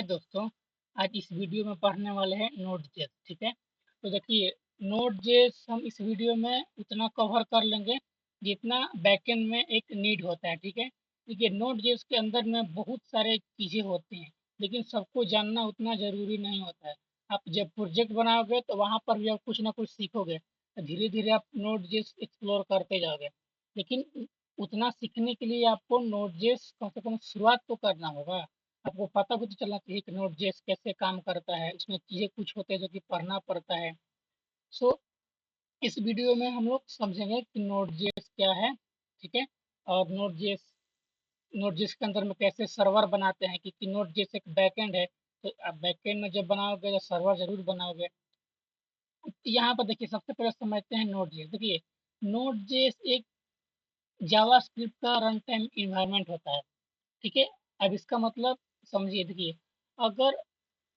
दोस्तों, आज इस वीडियो में पढ़ने वाले हैं नोड.जेएस। ठीक है, तो देखिए नोड.जेएस हम इस वीडियो में उतना कवर कर लेंगे जितना बैकएंड में एक नीड होता है। ठीक है, देखिए नोड.जेएस के अंदर में बहुत सारे चीज़ें होती हैं, लेकिन सबको जानना उतना ज़रूरी नहीं होता है। आप जब प्रोजेक्ट बनाओगे तो वहाँ पर भी आप कुछ ना कुछ सीखोगे, तो धीरे धीरे आप नोड.जेएस एक्सप्लोर करते जाओगे। लेकिन उतना सीखने के लिए आपको नोड.जेएस कम से कम शुरुआत तो करना होगा। आपको पता भी तो चलना चाहिए कि नोड.जेएस कैसे काम करता है, इसमें चीज़ें कुछ होते हैं जो कि पढ़ना पड़ता है। सो इस वीडियो में हम लोग समझेंगे कि नोड.जेएस क्या है। ठीक है, और नोड.जेएस के अंदर में कैसे सर्वर बनाते हैं, क्योंकि नोड.जेएस एक बैकएंड है। तो आप बैकएंड में जब बनाओगे तो सर्वर जरूर बनाओगे। यहाँ पर देखिए सबसे पहले समझते हैं नोड.जेएस। देखिए नोड.जेएस एक जावास्क्रिप्ट का रन टाइम इन्वायरमेंट होता है। ठीक है, अब इसका मतलब समझिए। देखिए अगर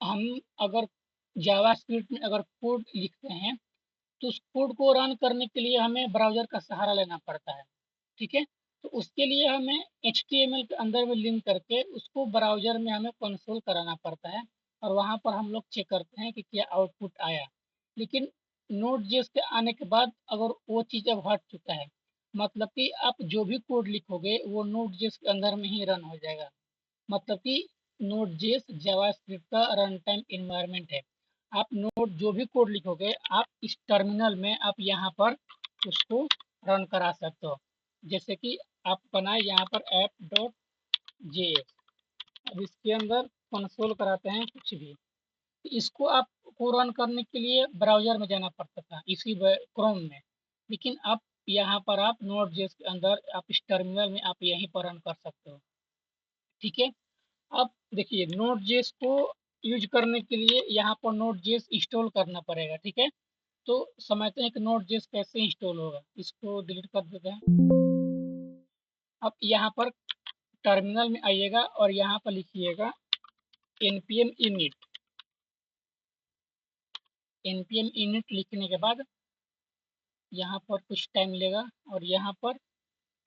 हम अगर जावास्क्रिप्ट में अगर कोड लिखते हैं तो उस कोड को रन करने के लिए हमें ब्राउज़र का सहारा लेना पड़ता है। ठीक है, तो उसके लिए हमें एचटीएमएल के अंदर में लिंक करके उसको ब्राउज़र में हमें कंसोल कराना पड़ता है, और वहाँ पर हम लोग चेक करते हैं कि क्या आउटपुट आया। लेकिन नोड.जेएस के आने के बाद अगर वो चीज़ अब हट चुका है, मतलब कि आप जो भी कोड लिखोगे वो नोड.जेएस के अंदर में ही रन हो जाएगा। मतलब कि नोड.जेएस जावास्क्रिप्ट का रन टाइम एनवायरनमेंट है। आप नोड जो भी कोड लिखोगे आप इस टर्मिनल में आप यहाँ पर उसको रन करा सकते हो। जैसे कि आप बनाए यहाँ पर app.js। अब इसके अंदर कंसोल कराते हैं कुछ भी, तो इसको आपको रन करने के लिए ब्राउज़र में जाना पड़ता था, इसी क्रोम में। लेकिन आप यहाँ पर आप नोड.जेएस के अंदर आप इस टर्मिनल में आप यहीं पर रन कर सकते हो। ठीक है, अब देखिए नोड.जेएस को यूज करने के लिए यहाँ पर नोड.जेएस इंस्टॉल करना पड़ेगा। ठीक है, तो समझते हैं कि नोड.जेएस कैसे इंस्टॉल होगा। इसको डिलीट कर देते हैं। अब यहाँ पर टर्मिनल में आइएगा और यहाँ पर लिखिएगा npm init लिखने के बाद यहाँ पर कुछ टाइम लेगा, और यहाँ पर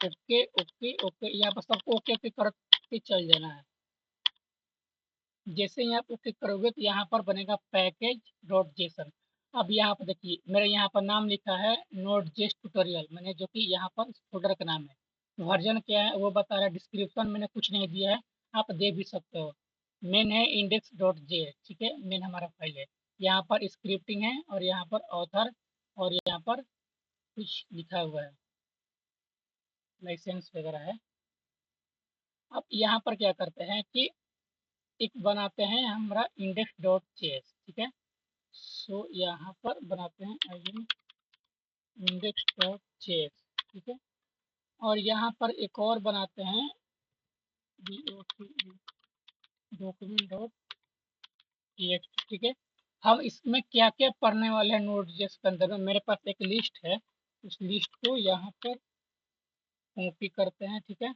ओके ओके ओके, यहाँ पर सबको ओके ओके करके चल जाना है। जैसे ही आप ओके करोगे तो यहाँ पर बनेगा पैकेज.जेसन। अब यहाँ पर देखिए मेरे यहाँ पर नाम लिखा है नोड.जेएस ट्यूटोरियल, मैंने जो कि यहाँ पर फोल्डर का नाम है। वर्जन क्या है वो बता रहा है, डिस्क्रिप्शन मैंने कुछ नहीं दिया है, आप दे भी सकते हो। मेन है index.js। ठीक है, मेन हमारा फाइल है। यहाँ पर स्क्रिप्टिंग है, और यहाँ पर ऑथर, और यहाँ पर कुछ लिखा हुआ है, लाइसेंस वगैरह है। अब यहाँ पर क्या करते हैं कि एक बनाते हैं हमारा index.js। ठीक है, सो यहाँ पर बनाते हैं index.js। ठीक है, और यहाँ पर एक और बनाते हैं document.txt। ठीक है, हम इसमें क्या क्या पढ़ने वाले हैं नोड.जेएस के अंदर में, मेरे पास एक लिस्ट है, उस लिस्ट को यहाँ पर कॉपी करते हैं। ठीक है,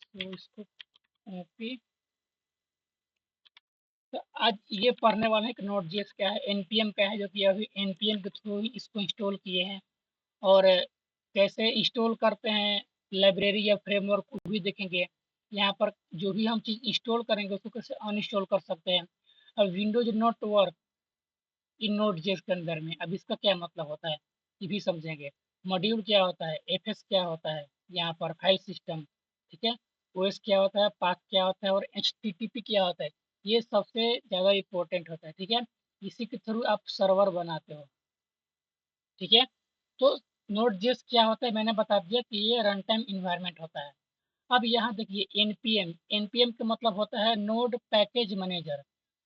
तो इसको कॉपी। तो आज ये पढ़ने वाले हैं कि नोड.जेएस क्या है, npm क्या है, जो कि अभी npm के थ्रू ही इसको इंस्टॉल किए हैं, और कैसे इंस्टॉल करते हैं लाइब्रेरी या फ्रेमवर्क को भी देखेंगे। यहाँ पर जो भी हम चीज़ इंस्टॉल करेंगे उसको कैसे अनइंस्टॉल कर सकते हैं। अब विंडोज नॉट वर्क इन नोड.जेएस के अंदर में, अब इसका क्या मतलब होता है ये भी समझेंगे। मॉड्यूल क्या होता है, एफएस क्या होता है, यहाँ पर फाइल सिस्टम। ठीक है, ओएस क्या होता है, पाथ क्या होता है, और एचटीटीपी क्या होता है, ये सबसे ज़्यादा इम्पोर्टेंट होता है। ठीक है, इसी के थ्रू आप सर्वर बनाते हो। ठीक है, तो नोड.जेएस क्या होता है मैंने बता दिया कि ये रन टाइम इन्वायरमेंट होता है। अब यहाँ देखिए एनपीएम का मतलब होता है नोड पैकेज मैनेजर।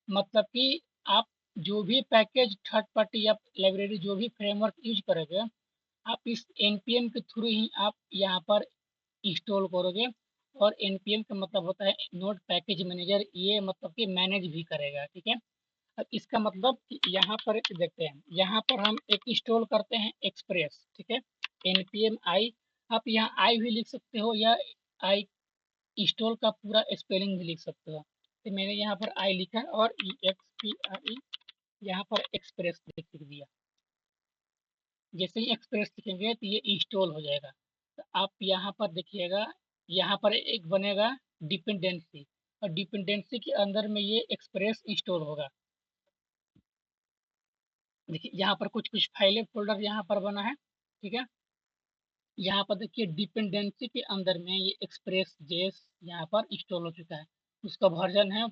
मतलब कि आप जो भी पैकेज थर्ड पार्टी या लाइब्रेरी जो भी फ्रेमवर्क यूज करोगे, आप इस एनपीएम के थ्रू ही आप यहाँ पर इंस्टॉल करोगे। और एनपीएम का मतलब होता है नोड पैकेज मैनेजर, ये मतलब कि मैनेज भी करेगा। ठीक है, अब इसका मतलब कि यहाँ पर देखते हैं, यहाँ पर हम एक इंस्टॉल करते हैं एक्सप्रेस। ठीक है, npm आई, आप यहाँ आई भी लिख सकते हो, या आई इंस्टॉल का पूरा स्पेलिंग भी लिख सकते हो। तो मैंने यहाँ पर आई लिखा है, और EXPRE यहाँ पर एक्सप्रेस लिख दिया। जैसे ही एक्सप्रेस लिखेंगे तो ये इंस्टॉल हो जाएगा। तो आप यहाँ पर देखिएगा, यहाँ पर एक बनेगा डिपेंडेंसी। और डिपेंडेंसी के अंदर में ये एक्सप्रेस इंस्टॉल होगा। देखिए यहाँ पर कुछ कुछ फाइलें फोल्डर यहाँ पर बना है, ठीक है। यहाँ पर देखिए डिपेंडेंसी के अंदर में ये एक्सप्रेस जेएस यहाँ पर इंस्टॉल हो चुका है। उसका वर्जन है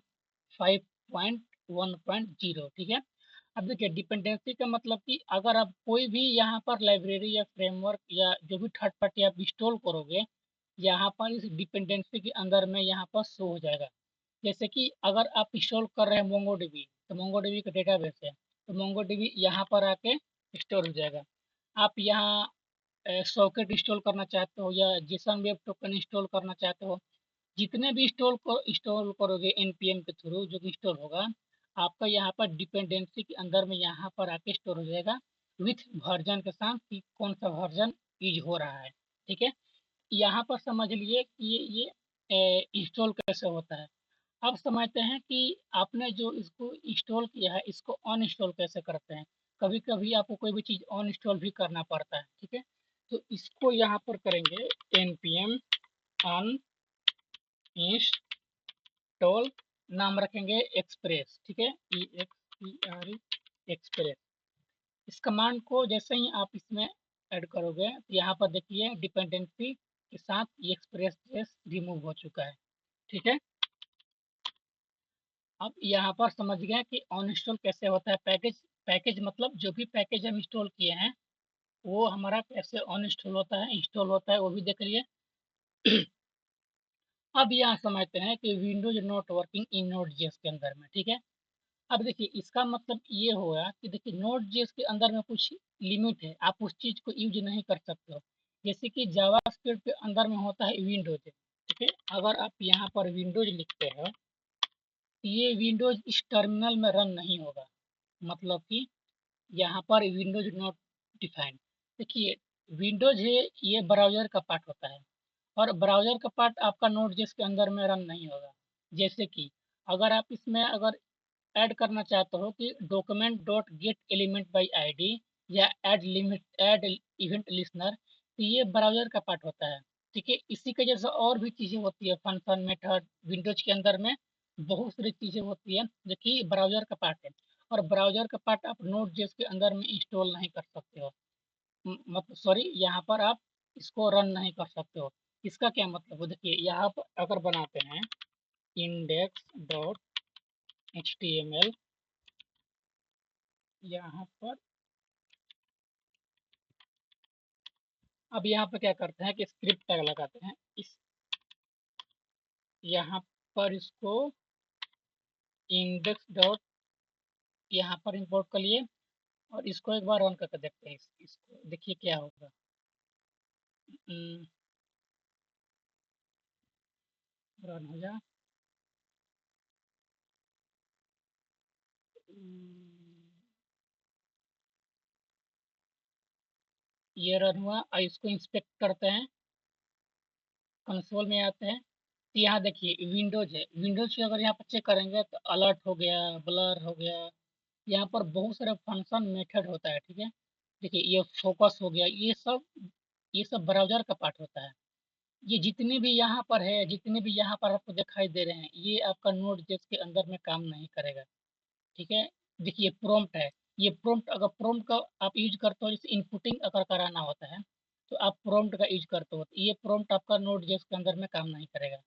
5.1.0, ठीक है। अब देखिए डिपेंडेंसी का मतलब कि अगर आप कोई भी यहाँ पर लाइब्रेरी या फ्रेमवर्क या जो भी थर्ड पार्टी आप इंस्टॉल करोगे, यहाँ पर इस डिपेंडेंसी के अंदर में यहाँ पर शो हो जाएगा। जैसे कि अगर आप इंस्टॉल कर रहे हैं मोंगोडीबी, तो मोंगोडीबी का डेटाबेस है, तो मोंगोडीबी यहाँ पर आके स्टोर हो जाएगा। आप यहाँ सॉकेट इंस्टॉल करना चाहते हो या जेसन वेब टोकन इंस्टॉल करना चाहते हो, जितने भी इंस्टॉल करोगे एनपीएम के थ्रू जो इंस्टॉल होगा, आपका यहाँ पर डिपेंडेंसी के अंदर में यहाँ पर आके स्टोर हो जाएगा विथ वर्जन के साथ कि कौन सा वर्जन यूज हो रहा है, ठीक है। यहाँ पर समझ लिए कि ये इंस्टॉल कैसे होता है। अब समझते हैं कि आपने जो इसको इंस्टॉल किया है इसको अन इंस्टॉल कैसे करते हैं। कभी कभी आपको कोई भी चीज़ अन इंस्टॉल भी करना पड़ता है, ठीक है। तो इसको यहाँ पर करेंगे npm अन इंस्टॉल, नाम रखेंगे एक्सप्रेस, ठीक है, एक्सप्रेस। इस कमांड को जैसे ही आप इसमें ऐड करोगे तो यहाँ पर देखिए डिपेंडेंसी के साथ ये एक्सप्रेस रिमूव हो चुका है, ठीक है। अब यहाँ पर समझ गए कि ऑन इंस्टॉल कैसे होता है। पैकेज पैकेज मतलब जो भी पैकेज हम इंस्टॉल किए हैं वो हमारा कैसे ऑन इंस्टॉल होता है, इंस्टॉल होता है, वो भी देख लिए। अब यहाँ समझते हैं कि Windows not working in node JS के अंदर में, ठीक है। अब देखिए इसका मतलब ये होगा कि देखिए नोड जेएस के अंदर में कुछ लिमिट है, आप उस चीज को यूज नहीं कर सकते हो। जैसे कि जावास्क्रिप्ट के अंदर में होता है विंडोज, ठीक है। अगर आप यहाँ पर विंडोज लिखते हो, ये विंडोज इस टर्मिनल में रन नहीं होगा, मतलब कि यहाँ पर विंडोज नॉट डिफाइंड। देखिए विंडोज है ये ब्राउजर का पार्ट होता है, और ब्राउजर का पार्ट आपका नोड जिसके अंदर में रन नहीं होगा। जैसे कि अगर आप इसमें अगर ऐड करना चाहते हो कि document dot gate element by ID या ऐड इवेंट लिसनर, तो ये ब्राउजर का पार्ट होता है, ठीक है। इसी के जैसे और भी चीजें होती है, फंक्शन मेथड विंडोज के अंदर में बहुत सारी चीजें होती है जो कि ब्राउजर का पार्ट है। और ब्राउजर का पार्ट आप नोड जेएस के अंदर में इंस्टॉल नहीं कर सकते हो, मतलब सॉरी यहाँ पर आप इसको रन नहीं कर सकते हो। इसका क्या मतलब है, देखिए यहाँ पर अगर बनाते हैं इंडेक्स डॉट एच यहाँ पर, अब यहाँ पर क्या करते हैं कि स्क्रिप्ट टैग लगाते हैं इस, यहाँ पर इसको इंडेक्स डॉट यहाँ पर इंपोर्ट कर लिए, और इसको एक बार रन करके देखते हैं इसको, देखिए क्या होगा। रन हो जा, ये रन हुआ। और इसको इंस्पेक्ट करते हैं, कंसोल में आते हैं, तो यहाँ देखिए विंडोज है। विंडोज से अगर यहाँ पर चेक करेंगे तो अलर्ट हो गया, ब्लर हो गया, यहाँ पर बहुत सारे फंक्शन मेथड होता है, ठीक है। देखिए ये फोकस हो गया, ये सब ब्राउजर का पार्ट होता है। ये जितने भी यहाँ पर है, जितने भी यहाँ पर आपको दिखाई दे रहे हैं, ये आपका नोड जेएस के अंदर में काम नहीं करेगा, ठीक है। देखिए प्रॉम्प्ट है, ये प्रॉम्प्ट, अगर प्रॉम्प्ट का आप यूज करते हो, जैसे इनपुटिंग अगर कराना होता है तो आप प्रॉम्प्ट का यूज करते हो, तो ये प्रॉम्प्ट आपका नोड जेएस के अंदर में काम नहीं करेगा,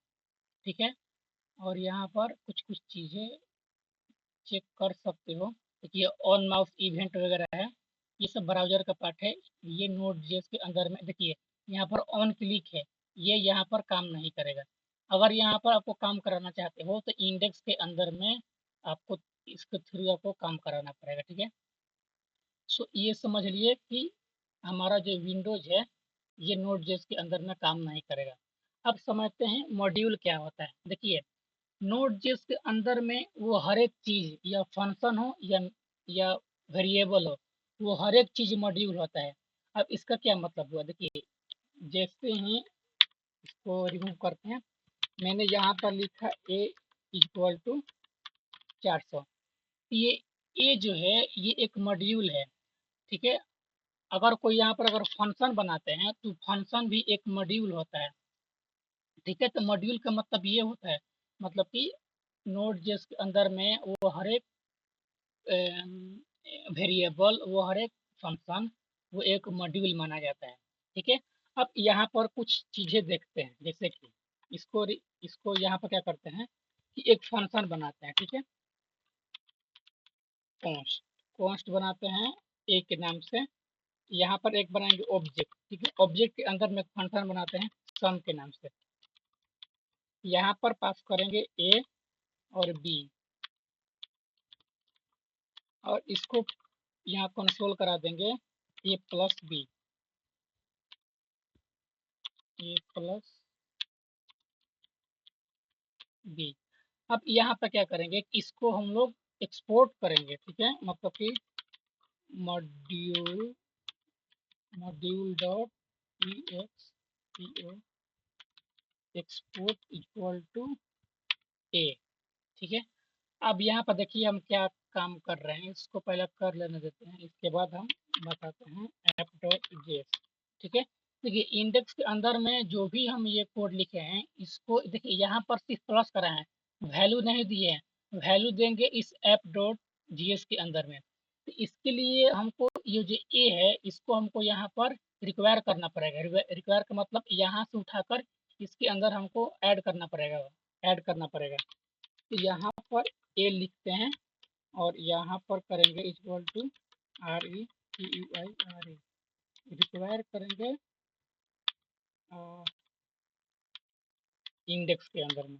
ठीक है। और यहाँ पर कुछ कुछ चीज़ें चेक कर सकते हो। देखिए ऑन माउस इवेंट वगैरह है, ये सब ब्राउजर का पार्ट है। ये नोड जेएस के अंदर में देखिए यहाँ पर ऑन क्लिक है, ये यहाँ पर काम नहीं करेगा। अगर यहाँ पर आपको काम कराना चाहते हो तो इंडेक्स के अंदर में आपको इसके थ्रू आपको काम कराना पड़ेगा, ठीक है। सो ये समझ लिए कि हमारा जो विंडोज है ये नोड जेएस के अंदर में काम नहीं करेगा। अब समझते हैं मॉड्यूल क्या होता है। देखिए नोड जेएस के अंदर में वो हर एक चीज, या फंक्शन हो या वेरिएबल हो, वो हर एक चीज मॉड्यूल होता है। अब इसका क्या मतलब हुआ, देखिए जैसे ही इसको रिमूव करते हैं, मैंने यहाँ पर लिखा ए इक्वल टू 400, ये ए जो है ये एक मॉड्यूल है, ठीक है। अगर कोई यहाँ पर अगर फंक्शन बनाते हैं तो फंक्शन भी एक मॉड्यूल होता है, ठीक है। तो मॉड्यूल का मतलब ये होता है मतलब कि नोड जेएस के अंदर में वो हर एक वेरिएबल, वो हर एक फंक्शन वो एक मॉड्यूल माना जाता है। ठीक है, अब यहाँ पर कुछ चीजें देखते हैं, जैसे कि इसको यहाँ पर क्या करते हैं कि एक फंक्शन बनाते हैं। ठीक है, कॉन्स्ट कॉन्स्ट बनाते हैं ए के नाम से। यहाँ पर एक बनाएंगे ऑब्जेक्ट। ठीक है, ऑब्जेक्ट के अंदर में फंक्शन बनाते हैं सम के नाम से। यहाँ पर पास करेंगे ए और बी, और इसको यहाँ कंसोल करा देंगे ए प्लस बी, ए प्लस बी। अब यहाँ पर क्या करेंगे, इसको हम लोग एक्सपोर्ट करेंगे। ठीक है, मतलब कि module module dot E X P O export equal to A. ठीक है, अब यहाँ पर देखिए हम क्या काम कर रहे हैं, इसको पहले कर लेने देते हैं, इसके बाद हम बताते हैं ऐप डॉट जेएस। ठीक है, देखिए इंडेक्स के अंदर में जो भी हम ये कोड लिखे हैं, इसको देखिए यहाँ पर सिर्फ प्लस करा है, वैल्यू नहीं दिए हैं। वैल्यू देंगे इस ऐप डॉट जीएस के अंदर में। तो इसके लिए हमको ये जो ए है, इसको हमको यहाँ पर रिक्वायर करना पड़ेगा। रिक्वायर का मतलब यहाँ से उठाकर इसके अंदर हमको ऐड करना पड़ेगा। तो यहाँ पर ए लिखते हैं और यहाँ पर करेंगे equal to R E T U I R E, require करेंगे इंडेक्स के अंदर में।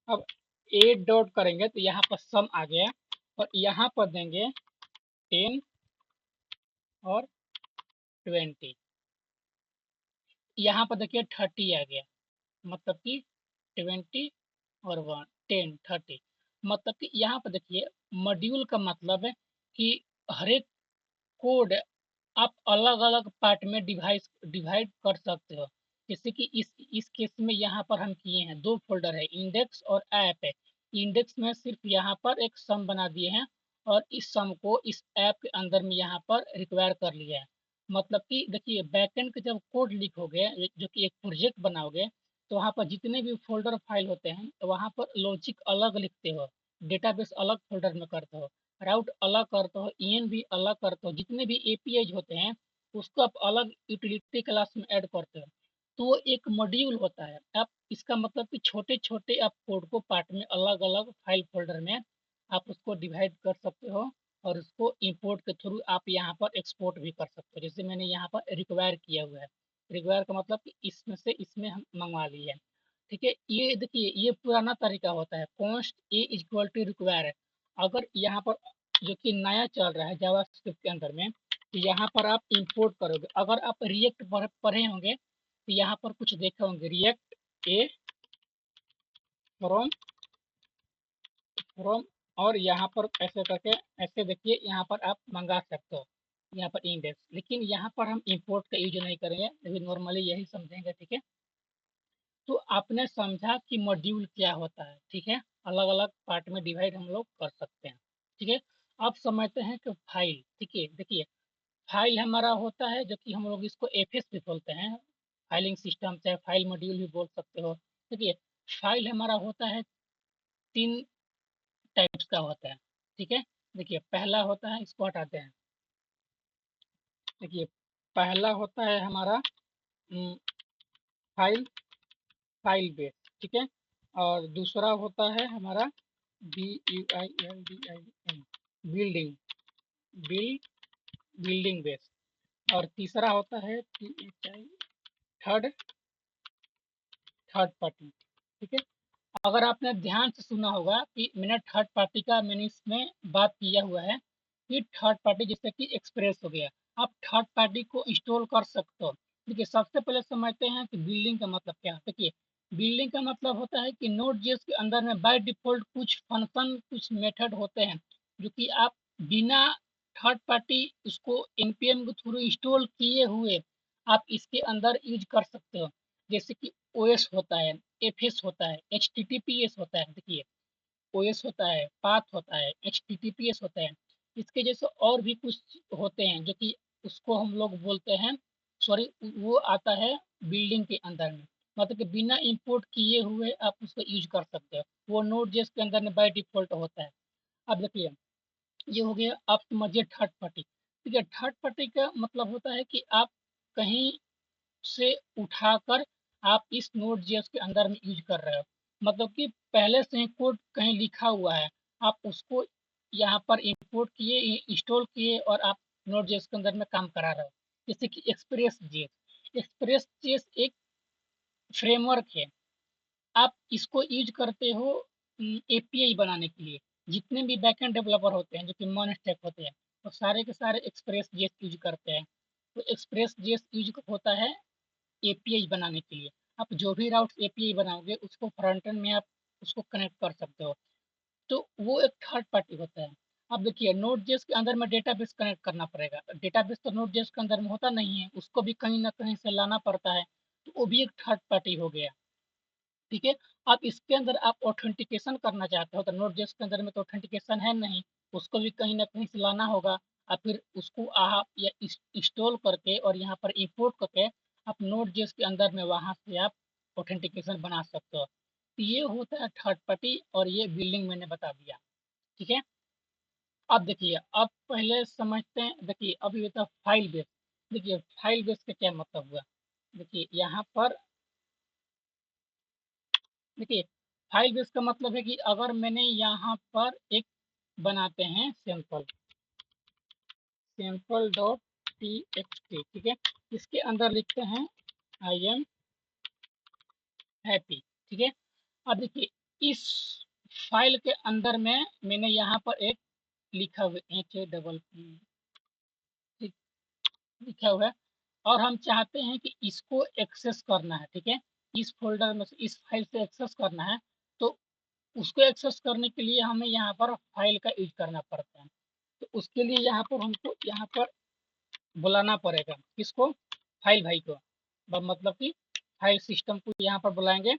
अब ए डॉट करेंगे तो यहाँ पर सम आ गया, और यहाँ पर देंगे 10 और 20। यहाँ पर देखिए 30 आ गया, मतलब कि 20 और 1 10 30। मतलब कि यहाँ पर देखिए मॉड्यूल का मतलब है कि हर एक कोड आप अलग अलग पार्ट में डिवाइड कर सकते हो। जैसे कि इस केस में यहाँ पर हम किए हैं, दो फोल्डर है, इंडेक्स और ऐप है। इंडेक्स में सिर्फ यहाँ पर एक सम बना दिए हैं, और इस सम को इस ऐप के अंदर में यहाँ पर रिक्वायर कर लिया है। मतलब कि देखिए बैकएंड के जब कोड लिख हो गए, जो कि एक प्रोजेक्ट बनाओगे, तो वहाँ पर जितने भी फोल्डर फाइल होते हैं, तो वहाँ पर लॉजिक अलग लिखते हो, डेटाबेस अलग फोल्डर में करते हो, राउट अलग करते हो, ईएन भी अलग करते हो, जितने भी एपीआई होते हैं उसको आप अलग यूटिलिटी क्लास में ऐड करते हो। तो वो एक मॉड्यूल होता है। आप इसका मतलब कि छोटे छोटे आप कोड को पार्ट में अलग अलग फाइल फोल्डर में आप उसको डिवाइड कर सकते हो, और उसको इंपोर्ट के थ्रू आप यहाँ पर एक्सपोर्ट भी कर सकते हो। जैसे मैंने यहाँ पर रिक्वायर किया हुआ है, रिक्वायर का मतलब कि इसमें से इसमें हम मंगवा लिए हैं। ठीक है, ये देखिए ये पुराना तरीका होता है, const a equal to require है। अगर यहाँ पर जो कि नया चल रहा है जावास्क्रिप्ट के अंदर में, तो यहाँ पर आप इंपोर्ट करोगे। अगर आप रिएक्ट पढ़े होंगे तो यहाँ पर कुछ देखे होंगे, रिएक्ट ए फ्रॉम फ्रॉम, और यहाँ पर ऐसे करके ऐसे देखिए यहाँ पर आप मंगा सकते हो, यहाँ पर इंडेक्स। लेकिन यहाँ पर हम इंपोर्ट का यूज नहीं करेंगे, लेकिन नॉर्मली यही समझेंगे। ठीक है, तो आपने समझा कि मॉड्यूल क्या होता है। ठीक है, अलग अलग पार्ट में डिवाइड हम लोग कर सकते हैं। ठीक है, अब समझते हैं कि फाइल। ठीक है, देखिए फाइल हमारा होता है, जो कि हम लोग इसको एफएस भी बोलते हैं, फाइलिंग सिस्टम, चाहे फाइल मॉड्यूल भी बोल सकते हो। देखिए फाइल हमारा होता है, तीन टाइप्स का होता है। ठीक है, देखिए पहला होता है, इसको हटाते हैं। देखिए पहला होता है हमारा फाइल फाइल बेस। ठीक है, और दूसरा होता है हमारा B U I L D I N, building build building base. और तीसरा होता है T H I, third third party. ठीक है, अगर आपने ध्यान से सुना होगा कि मैंने थर्ड पार्टी का मैंने इसमें बात किया हुआ है कि थर्ड पार्टी जैसे कि एक्सप्रेस हो गया, आप थर्ड पार्टी को इंस्टॉल कर सकते हो। देखिए सबसे पहले समझते हैं कि बिल्डिंग का मतलब क्या है। देखिए बिल्डिंग का मतलब होता है कि नोड जेएस के अंदर में बाय डिफॉल्ट कुछ फंक्शन, कुछ मेथड होते हैं, जो कि आप बिना थर्ड पार्टी उसको एनपीएम के थ्रू इंस्टॉल किए हुए आप इसके अंदर यूज कर सकते हो। जैसे कि ओएस होता है, एफएस होता है, एचटीटीपीएस होता है। देखिए ओएस होता है, पाथ होता है, एचटीटीपीएस होता है। इसके जैसे और भी कुछ होते हैं, जो कि उसको हम लोग बोलते हैं, सॉरी वो आता है बिल्डिंग के अंदर में। मतलब कि बिना इंपोर्ट किए हुए आप उसको यूज कर सकते हो। वो नोड जेएस के अंदर में बाय डिफॉल्ट होता है। अब देखिए ये हो गया, आप समझिए थर्ड पार्टी। ठीक है, थर्ड पार्टी का मतलब होता है कि आप कहीं से उठाकर आप इस नोड जेएस के अंदर में यूज कर रहे हो। मतलब कि पहले से ही कोड कहीं लिखा हुआ है, आप उसको यहाँ पर इंपोर्ट किए, इंस्टॉल किए और आप नोड जेएस के अंदर में काम करा रहे हो। जैसे कि एक्सप्रेस जेएस, एक्सप्रेस जेएस एक फ्रेमवर्क है, आप इसको यूज करते हो एपीआई बनाने के लिए। जितने भी बैकएंड डेवलपर होते हैं जो कि मॉन स्टैक होते हैं, वो सारे के सारे एक्सप्रेस जेएस यूज करते हैं। तो एक्सप्रेस जेएस यूज होता है एपीआई बनाने के लिए। आप जो भी राउट एपीआई बनाओगे उसको फ्रंट एंड में आप उसको कनेक्ट कर सकते हो। तो वो एक थर्ड पार्टी होता है। अब देखिए नोड जेएस के अंदर में डेटाबेस कनेक्ट करना पड़ेगा, डेटाबेस तो नोड जेएस के अंदर में होता नहीं है, उसको भी कहीं ना कहीं से लाना पड़ता है। तो वो भी एक थर्ड पार्टी हो गया। ठीक है, अब इसके अंदर आप ऑथेंटिकेशन करना चाहते हो तो नोड जेएस के अंदर में तो ऑथेंटिकेशन है नहीं, उसको भी कहीं ना कहीं से लाना होगा। और फिर उसको आप या इंस्टॉल करके और यहाँ पर इंपोर्ट करके आप नोड जेएस के अंदर में वहां से आप ऑथेंटिकेशन बना सकते हो। तो ये होता है थर्ड पार्टी, और ये बिल्डिंग मैंने बता दिया। ठीक है, अब देखिए, अब पहले समझते हैं। देखिए अब ये था फाइल बेस। देखिए फाइल बेस का क्या मतलब हुआ। देखिए यहाँ पर देखिए फाइल बेस का मतलब है कि अगर मैंने यहाँ पर एक बनाते हैं sample, sample dot T x T. ठीक है, इसके अंदर लिखते हैं आई एम हैप्पी। ठीक है, अब देखिए इस फाइल के अंदर में मैंने यहाँ पर एक लिखा हुआ एच ए डबल पी लिखा हुआ है, और हम चाहते हैं कि इसको एक्सेस करना है। ठीक है, इस फोल्डर में से इस फाइल से एक्सेस करना है। तो उसको एक्सेस करने के लिए हमें यहाँ पर फाइल का यूज करना पड़ता है। तो उसके लिए यहाँ पर हमको यहाँ पर बुलाना पड़ेगा किसको, फाइल भाई को। मतलब कि फाइल सिस्टम को यहाँ पर बुलाएंगे,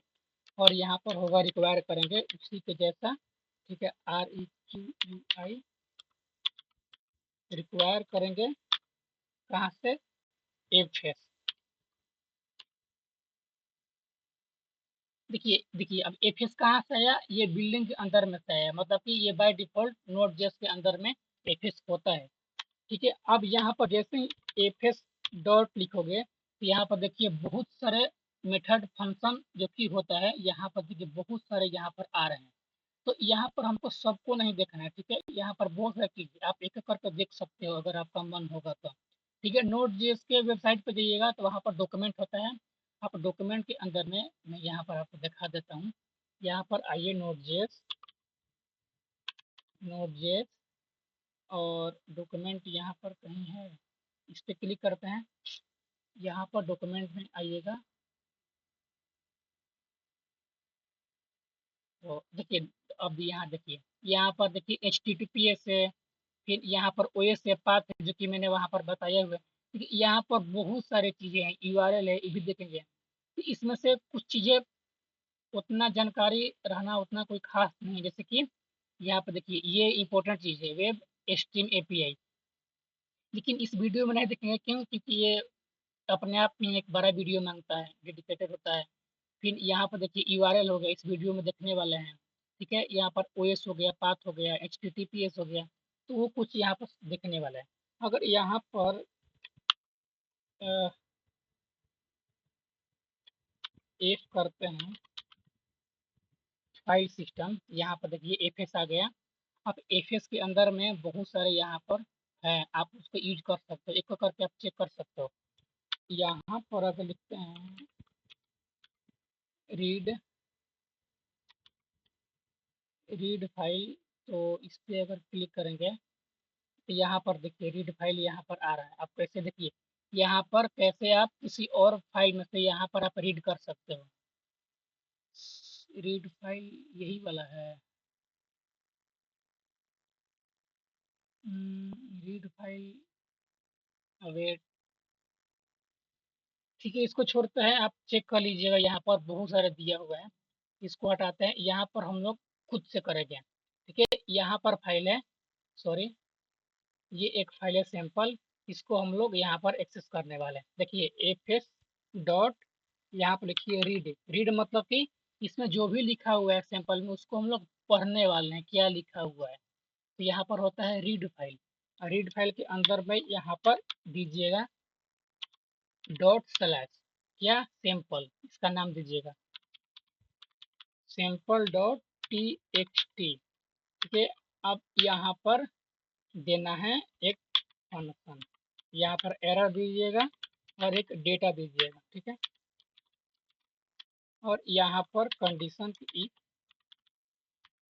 और यहाँ पर होगा रिक्वायर करेंगे उसी के जैसा। ठीक है, REQUI रिक्वायर करेंगे कहाँ से, एफएस। देखिए देखिए अब एफएस कहाँ से आया, ये बिल्डिंग के अंदर में से आया, मतलब कि ये बाय डिफॉल्ट नोड जेएस के अंदर में एफएस होता है। ठीक है, अब यहाँ पर जैसे ही एफएस डॉट लिखोगे तो यहाँ पर देखिए बहुत सारे मेथड फंक्शन जो कि होता है, यहाँ पर देखिए बहुत सारे यहाँ पर आ रहे हैं। तो यहाँ पर हमको सबको नहीं देखना है। ठीक है, यहाँ पर बहुत सारी चीजें आप एक एक करके देख सकते हो अगर आपका मन होगा तो। ठीक है, नोट जेएस के वेबसाइट पे जाइएगा तो वहाँ पर डॉक्यूमेंट होता है। आप डॉक्यूमेंट के अंदर में मैं यहाँ पर आपको दिखा देता हूँ। यहाँ पर आइए नोट जेएस, नोट जेएस, और डॉक्यूमेंट यहाँ पर कहीं है, इस पे क्लिक करते हैं। यहाँ पर डॉक्यूमेंट में आइएगा तो देखिए, अब यहाँ देखिए, यहाँ पर देखिए HTTPS है, फिर यहाँ पर OS है, पाथ है जो कि मैंने वहाँ पर बताया हुआ है। ठीक है, यहाँ पर बहुत सारी चीज़ें हैं, URL है, ये भी देखेंगे। तो इसमें से कुछ चीज़ें उतना जानकारी रहना उतना कोई खास नहीं है। जैसे कि यहाँ पर देखिए ये इंपॉर्टेंट चीज़ है, वेब स्ट्रीम API। लेकिन इस वीडियो में नहीं देखेंगे, क्यों, क्योंकि ये अपने आप में एक बड़ा वीडियो मांगता है, डेडिकेटेड होता है। फिर यहाँ पर देखिए URL हो गया, इस वीडियो में देखने वाले हैं। ठीक है, यहाँ पर OS हो गया, पाथ हो गया, HTTPS हो गया। तो वो कुछ यहाँ पर देखने वाला है। अगर यहाँ पर एफ करते हैं फाइल सिस्टम, यहाँ पर देखिए एफएस आ गया। अब एफएस के अंदर में बहुत सारे यहाँ पर है, आप उसको यूज कर सकते हो, एक एक करके आप चेक कर सकते हो। यहाँ पर अगर लिखते हैं रीड, रीड फाइल, तो इस पे अगर क्लिक करेंगे तो यहाँ पर देखिए रीड फाइल यहाँ पर आ रहा है। आप कैसे देखिए यहाँ पर कैसे आप किसी और फाइल में से यहाँ पर आप रीड कर सकते हो। रीड फाइल यही वाला है, रीड फाइल, अवेट। ठीक है, इसको छोड़ते हैं, आप चेक कर लीजिएगा, यहाँ पर बहुत सारे दिया हुआ है। इसको हटाते हैं, यहाँ पर हम लोग खुद से करेंगे। ठीक है, यहाँ पर फाइल है, सॉरी, ये एक फाइल है सैंपल, इसको हम लोग यहाँ पर एक्सेस करने वाले हैं। देखिए एफ एस डॉट, यहाँ पर लिखिए रीड, रीड मतलब कि इसमें जो भी लिखा हुआ है सैंपल में उसको हम लोग पढ़ने वाले हैं क्या लिखा हुआ है। तो यहाँ पर होता है रीड फाइल, और रीड फाइल के अंदर में यहाँ पर दीजिएगा डॉट स्लैश क्या सैंपल, इसका नाम दीजिएगा sample dot T x T. ठीक है, अब यहाँ पर देना है एक फंक्शन, यहाँ पर एरर दीजिएगा और एक डेटा दीजिएगा। ठीक है, और यहाँ पर कंडीशन की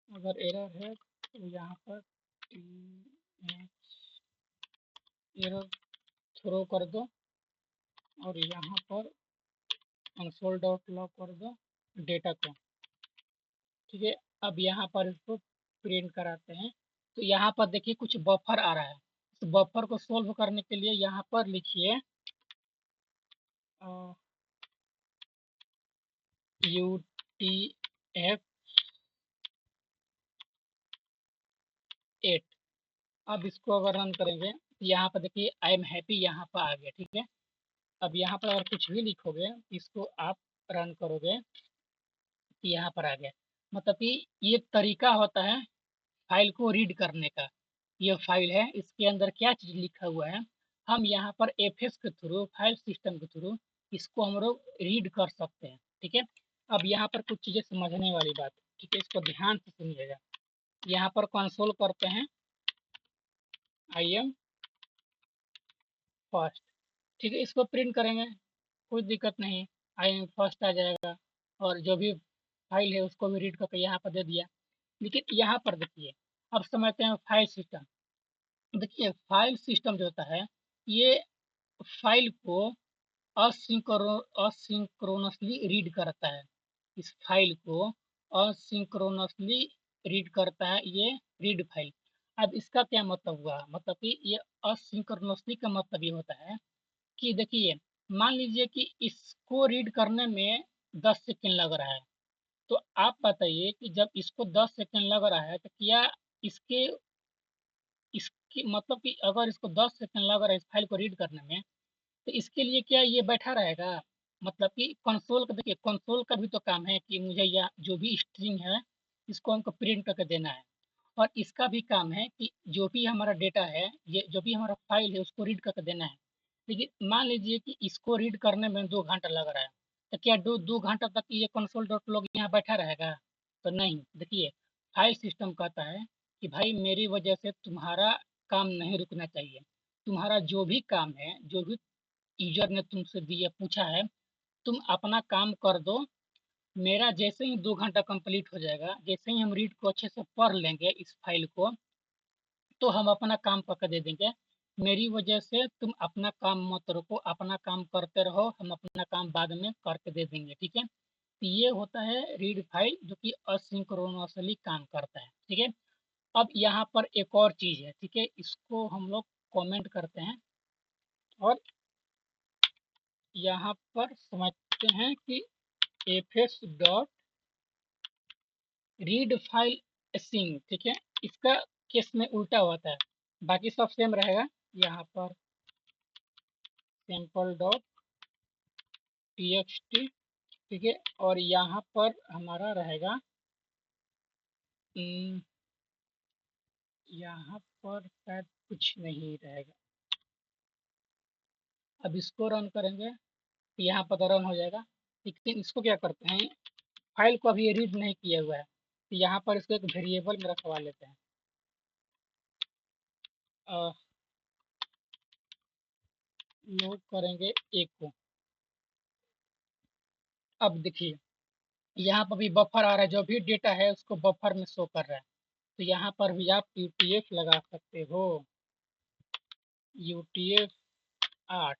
अगर एरर है तो यहाँ पर एरर थ्रो कर दो और यहाँ पर कंसोल डॉट लॉग कर दो डेटा को। ठीक है, अब यहाँ पर इसको प्रिंट कराते हैं। तो यहाँ पर देखिए कुछ बफर आ रहा है, इस बफर को सोल्व करने के लिए यहाँ पर लिखिए UTF 8। अब इसको अगर रन करेंगे तो यहाँ पर देखिए आई एम हैप्पी यहाँ पर आ गया। ठीक है, अब यहाँ पर अगर कुछ भी लिखोगे इसको आप रन करोगे तो यहाँ पर आ गया। मतलब कि ये तरीका होता है फाइल को रीड करने का। ये फाइल है, इसके अंदर क्या चीज लिखा हुआ है हम यहाँ पर एफएस के थ्रू, फाइल सिस्टम के थ्रू इसको हम लोग रीड कर सकते हैं। ठीक है, अब यहाँ पर कुछ चीजें समझने वाली बात है। ठीक है, इसको ध्यान से सुनिएगा। यहाँ पर कंसोल करते हैं आई एम फर्स्ट। ठीक है, इसको प्रिंट करेंगे कोई दिक्कत नहीं, आई एम फर्स्ट आ जाएगा और जो भी फाइल है उसको भी रीड करके यहाँ पर दे दिया। लेकिन यहाँ पर देखिए अब समझते हैं फाइल सिस्टम। देखिए फाइल सिस्टम जो होता है ये फाइल को असिंक्रोनसली रीड करता है। इस फाइल को असिंक्रोनसली रीड करता है ये रीड फाइल। अब इसका क्या मतलब हुआ, मतलब कि ये असिंक्रोनसली का मतलब ये होता है कि देखिए मान लीजिए कि इसको रीड करने में 10 सेकंड लग रहा है, तो आप बताइए कि जब इसको 10 सेकंड लग रहा है तो क्या इसके इसकी मतलब कि अगर इसको 10 सेकंड लग रहा है इस फाइल को रीड करने में तो इसके लिए क्या ये बैठा रहेगा। मतलब कि कंसोल का देखिए कंसोल का भी तो काम है कि मुझे यह जो भी स्ट्रिंग है इसको हमको प्रिंट करके देना है, और इसका भी काम है कि जो भी हमारा डेटा है ये जो भी हमारा फाइल है उसको रीड करके देना है। लेकिन मान लीजिए कि इसको रीड करने में 2 घंटा लग रहा है, तो क्या दो दो घंटा तक ये कंसोल डॉट लॉग यहाँ बैठा रहेगा? तो नहीं। देखिए फाइल सिस्टम कहता है कि भाई मेरी वजह से तुम्हारा काम नहीं रुकना चाहिए, तुम्हारा जो भी काम है जो भी टीचर ने तुमसे दिया पूछा है तुम अपना काम कर दो। मेरा जैसे ही 2 घंटा कंप्लीट हो जाएगा, जैसे ही हम रीड को अच्छे से पढ़ लेंगे इस फाइल को, तो हम अपना काम पक्का दे देंगे। मेरी वजह से तुम अपना काम मत रोको, अपना काम करते रहो, हम अपना काम बाद में करके दे देंगे। ठीक है, तो ये होता है रीड फाइल जो कि असिंक्रोनसली काम करता है। ठीक है, अब यहाँ पर एक और चीज है। ठीक है, इसको हम लोग कमेंट करते हैं और यहाँ पर समझते हैं कि एफएस डॉट रीड फाइल सिंग। ठीक है, इसका केस में उल्टा होता है, बाकी सब सेम रहेगा। यहाँ पर सैंपल डॉट टीएक्सटी। ठीक है, और यहाँ पर हमारा रहेगा यहाँ पर शायद कुछ नहीं रहेगा। अब इसको रन करेंगे तो यहाँ पर तो रन हो जाएगा, लेकिन इसको क्या करते हैं फाइल को अभी रीड नहीं किया हुआ है तो यहाँ पर इसको एक वेरिएबल में रखवा लेते हैं। लोड करेंगे एक को। अब देखिए यहाँ पर भी बफर आ रहा है, जो भी डेटा है उसको बफर में शो कर रहा है। तो यहाँ पर भी आप यूटीएफ लगा सकते हो, यूटीएफ 8।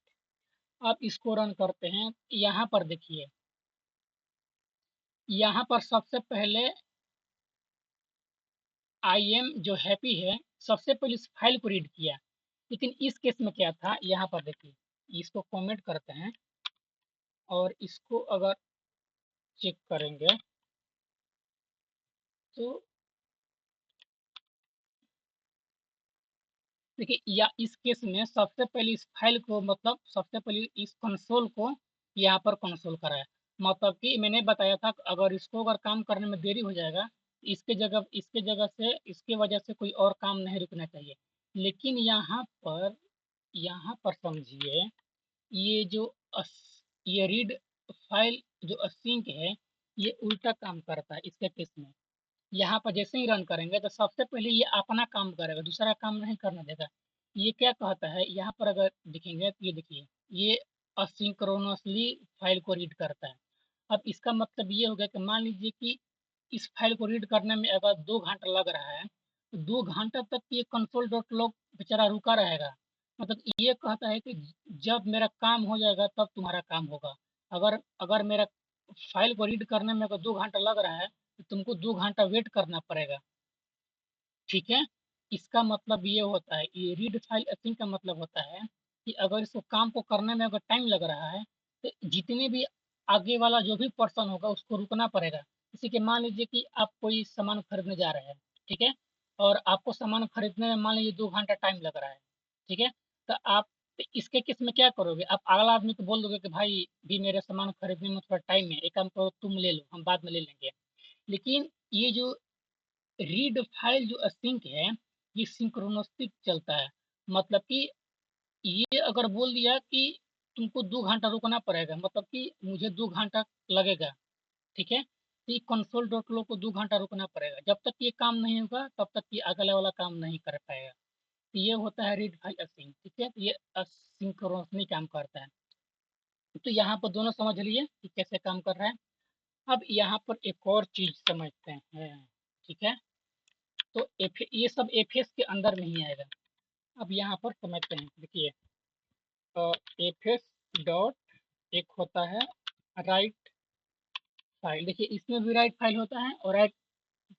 अब इसको रन करते हैं। यहाँ पर देखिए यहाँ पर सबसे पहले आई एम जो हैप्पी है सबसे पहले इस फाइल को रीड किया, लेकिन इस केस में क्या था यहाँ पर देखिए, इसको कमेंट करते हैं और इसको अगर चेक करेंगे तो देखिए या इस केस में सबसे पहले इस फाइल को मतलब सबसे पहले इस कंसोल को यहाँ पर कंसोल कराया। मतलब कि मैंने बताया था कि अगर इसको अगर काम करने में देरी हो जाएगा, इसके जगह से इसके वजह से कोई और काम नहीं रुकना चाहिए। लेकिन यहाँ पर समझिए, ये जो अस ये रीड फाइल जो असिंक है, ये उल्टा काम करता है इसके केस में। यहाँ पर जैसे ही रन करेंगे तो सबसे पहले ये अपना काम करेगा, दूसरा काम नहीं करने देगा। ये क्या कहता है, यहाँ पर अगर देखेंगे तो ये देखिए, ये असिंक्रोनसली फाइल को रीड करता है। अब इसका मतलब ये हो गया कि मान लीजिए कि इस फाइल को रीड करने में अगर 2 घंटा लग रहा है, तो 2 घंटा तक ये कंसोल डॉट लॉग बेचारा रुका रहेगा। मतलब ये कहता है कि जब मेरा काम हो जाएगा तब तुम्हारा काम होगा। अगर अगर मेरा फाइल को रीड करने में अगर 2 घंटा लग रहा है, तो तुमको 2 घंटा वेट करना पड़ेगा। ठीक है। इसका मतलब ये होता है, ये रीड फाइल असिंक का मतलब होता है कि अगर इसको काम को करने में अगर टाइम लग रहा है, तो जितने भी आगे वाला जो भी पर्सन होगा उसको रुकना पड़ेगा। जैसे कि मान लीजिए कि आप कोई सामान खरीदने जा रहे हैं, ठीक है, और आपको सामान खरीदने में मान लीजिए 2 घंटा टाइम लग रहा है, ठीक है, तो आप इसके केस में क्या करोगे, आप अगला आदमी को बोल दोगे कि भाई भी मेरे सामान खरीदने में थोड़ा टाइम है, एक काम करो तुम ले लो, हम बाद में ले लेंगे। लेकिन ये जो रीड फाइल जो असिंक है, ये सिंक्रोनिस्टिक चलता है। मतलब कि ये अगर बोल दिया कि तुमको 2 घंटा रुकना पड़ेगा, मतलब कि मुझे 2 घंटा लगेगा, ठीक है, तो ये कंसोल डॉट लो को 2 घंटा रुकना पड़ेगा। जब तक ये काम नहीं होगा तब तक ये अगला वाला काम नहीं कर पाएगा। तो ये होता है रीड फाइल असिंक, ठीक है, तो ये असिंक्रोनसली काम करता है। तो यहाँ पर दोनों समझ लिए कि कैसे काम कर रहा है। अब यहाँ पर एक और चीज समझते हैं, ठीक है। तो ये सब एफएस के अंदर नहीं आएगा। अब यहाँ पर समझते हैं, देखिए, एफएस डॉट एक होता है राइट फाइल। देखिए इसमें भी राइट फाइल होता है और राइट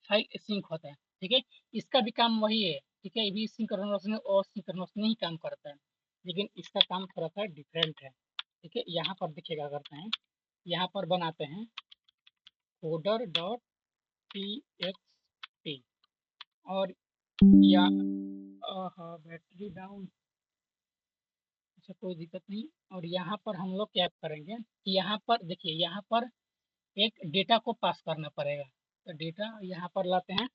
फाइल सिंक होता है, ठीक है। इसका भी काम वही है, ठीक है, ये भी सिंक्रोनस में और सिंक्रोनस में ही काम करता है, लेकिन इसका काम थोड़ा सा डिफरेंट है। ठीक है, यहाँ पर देखिएगा करते हैं, यहाँ पर बनाते हैं coder dot T x T, और या बैटरी डाउन, अच्छा कोई दिक्कत नहीं। और यहाँ पर हम लोग क्या करेंगे कि यहाँ पर देखिए, यहाँ पर एक डेटा को पास करना पड़ेगा। तो डेटा यहाँ पर लाते हैं,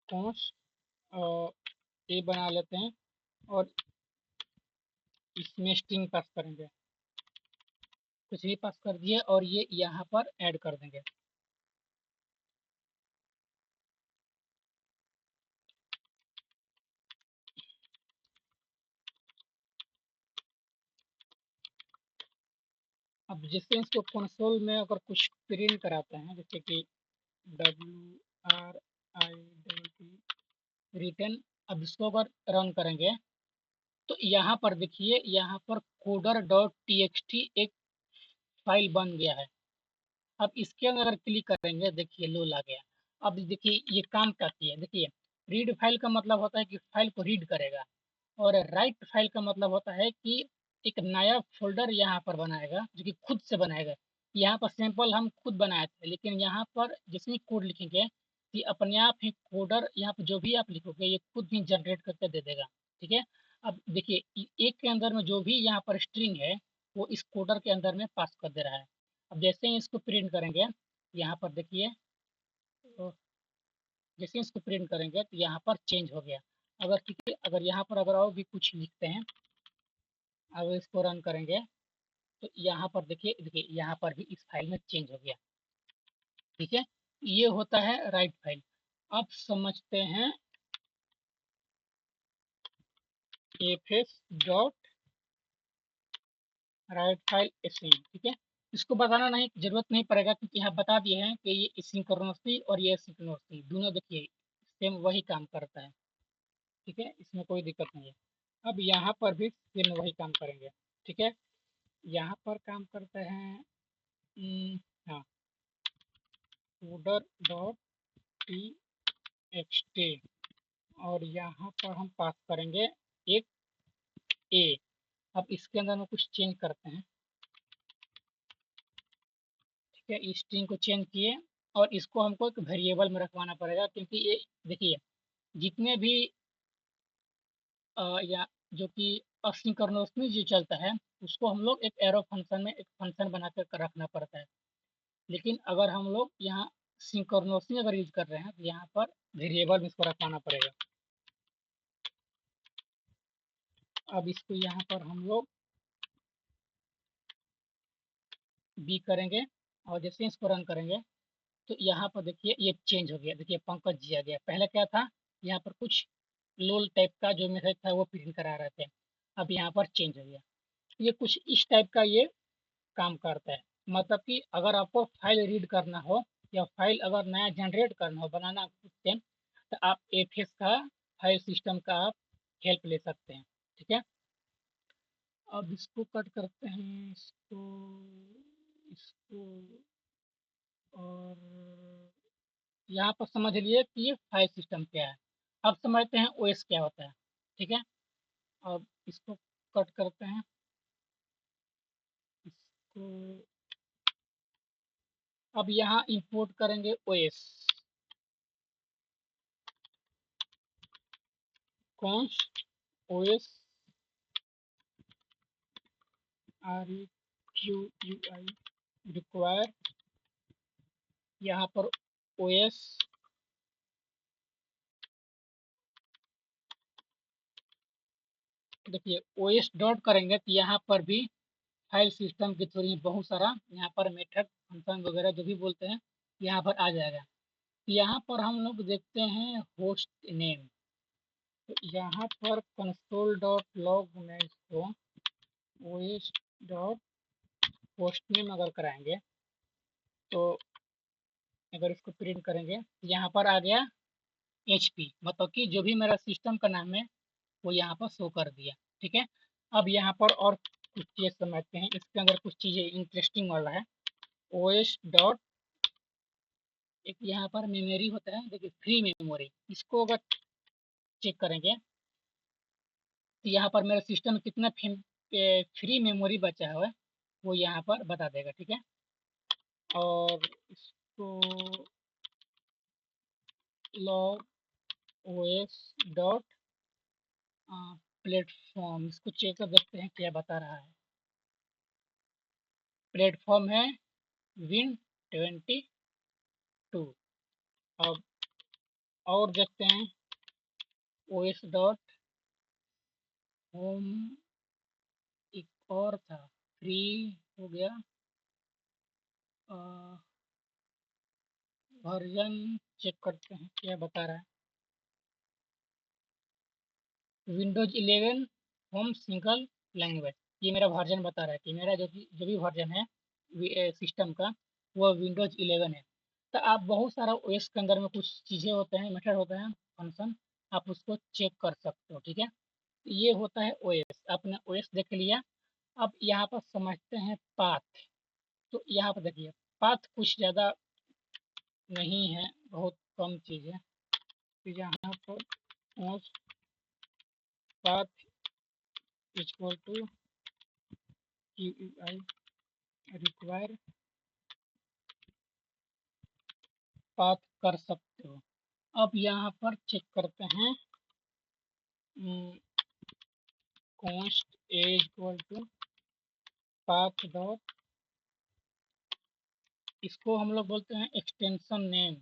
कॉन्स ए बना लेते हैं, और इसमें स्ट्रिंग पास करेंगे, कुछ भी पास कर दिए, और ये यहाँ पर ऐड कर देंगे। अब जैसे इसको कंसोल में अगर कुछ प्रिंट कराते हैं, जैसे कि WRIT रिटर्न, अब इसको अगर रन करेंगे तो यहाँ पर देखिए, यहाँ पर coder dot T x T एक फाइल बन गया है। अब इसके अंदर अगर क्लिक करेंगे, देखिए लोल आ गया। अब देखिए ये काम क्या किया, देखिए रीड फाइल का मतलब होता है कि फाइल को रीड करेगा, और राइट फाइल का मतलब होता है कि एक नया फोल्डर यहाँ पर बनाएगा, जो कि खुद से बनाएगा। यहाँ पर सैंपल हम खुद बनाए थे, लेकिन यहाँ पर जिसमें कोड लिखेंगे कि अपने आप ही कोडर यहाँ पर जो भी आप लिखोगे ये खुद ही जनरेट करके दे देगा। ठीक है। अब देखिए एक के अंदर में जो भी यहाँ पर स्ट्रिंग है, वो इस कोडर के अंदर में पास कर दे रहा है। अब जैसे ही इसको प्रिंट करेंगे, यहाँ पर देखिए, तो जैसे ही इसको प्रिंट करेंगे तो यहाँ पर चेंज हो गया। अगर ठीक है, अगर यहाँ पर अगर और भी कुछ लिखते हैं, अगर इसको रन करेंगे, तो यहाँ पर देखिए, देखिए यहाँ पर भी इस फाइल में चेंज हो गया। ठीक है, ये होता है राइट फाइल। अब समझते हैं FS dot write file async. ठीक है, इसको बताना नहीं, जरूरत नहीं पड़ेगा, क्योंकि यहाँ बता दिए हैं कि ये सिंक्रोनसली और ये सिंक्रोनसली दोनों देखिए सेम वही काम करता है। ठीक है, इसमें कोई दिक्कत नहीं है। अब यहाँ पर भी सेम वही काम करेंगे। ठीक है, यहाँ पर काम करते हैं, हाँ, coder dot T x T, और यहाँ पर हम पास करेंगे एक ए। अब इसके अंदर में कुछ चेंज करते हैं। ठीक है, इस स्ट्रिंग को चेंज किए, और इसको हमको एक वेरिएबल में रखवाना पड़ेगा, क्योंकि ये देखिए जितने भी जो कि असिंक्रोनसली जो चलता है उसको हम लोग एक एरो फंक्शन में एक फंक्शन बना कर रखना पड़ता है। लेकिन अगर हम लोग यहाँ सिंक्रोनसली अगर यूज कर रहे हैं तो यहाँ पर वेरिएबल में इसको रखवाना पड़ेगा। अब इसको यहाँ पर हम लोग बी करेंगे और जैसे इसको रन करेंगे तो यहाँ पर देखिए ये चेंज हो गया। देखिए पंकज जी आ गया। पहले क्या था, यहाँ पर कुछ लोल टाइप का जो मैसेज था वो प्रिंट करा रहे थे, अब यहाँ पर चेंज हो गया। ये कुछ इस टाइप का ये काम करता है। मतलब कि अगर आपको फाइल रीड करना हो या फाइल अगर नया जनरेट करना हो, बनाना सिस्टम, तो आप एफएस का फाइल सिस्टम का आप हेल्प ले सकते हैं। ठीक है, अब इसको कट करते हैं, इसको और यहाँ पर समझ लिए कि ये फाइल सिस्टम क्या है। अब समझते हैं ओएस क्या होता है। ठीक है, अब इसको कट करते हैं, इसको अब यहाँ इंपोर्ट करेंगे OS const OS REQUI require, यहाँ पर ओएस देखिए ओएस डॉट करेंगे तो यहाँ पर भी फाइल सिस्टम के थ्रू बहुत सारा यहाँ पर मेथड फंक्शन वगैरह जो भी बोलते हैं यहाँ पर आ जाएगा। यहाँ पर हम लोग देखते हैं होस्ट नेम, तो यहाँ पर कंसोल डॉट लॉग में इसको ओएस डॉट होस्ट नेम अगर कराएंगे तो अगर इसको प्रिंट करेंगे तो यहाँ पर आ गया HP, मतलब कि जो भी मेरा सिस्टम का नाम है वो यहाँ पर शो कर दिया। ठीक है, अब यहाँ पर और कुछ चीज़ समझते हैं, इसके अंदर कुछ चीज़ें इंटरेस्टिंग वाला है। ओएस डॉट एक यहाँ पर मेमोरी होता है, देखिए फ्री मेमोरी, इसको अगर चेक करेंगे तो यहाँ पर मेरे सिस्टम में कितना फ्री मेमोरी बचा हुआ है वो यहाँ पर बता देगा। ठीक है, और इसको लॉग ओएस डॉट प्लेटफॉर्म, इसको चेक कर देखते हैं क्या बता रहा है। प्लेटफॉर्म है Win22। अब और देखते हैं ओएस डॉट होम, एक और था फ्री हो गया, वर्जन चेक करते हैं क्या बता रहा है। विंडोज 11 होम सिंगल लैंग्वेज, ये मेरा वर्जन बता रहा है कि मेरा जो भी वर्जन है सिस्टम का वो विंडोज 11 है। तो आप बहुत सारा ओएस के अंदर में कुछ चीज़ें होते हैं, मेथड होते हैं, फंक्शन, आप उसको चेक कर सकते हो। ठीक है, ये होता है ओएस। आपने ओएस देख लिया। अब यहाँ पर समझते हैं पाथ। तो यहाँ पर देखिए पाथ कुछ ज़्यादा नहीं है, बहुत कम चीज़ है। तो यहाँ पर path equal to QUI require path कर सकते हो। अब यहाँ पर चेक करते हैं const as equal to path dot, इसको हम लोग बोलते हैं एक्सटेंशन नेम।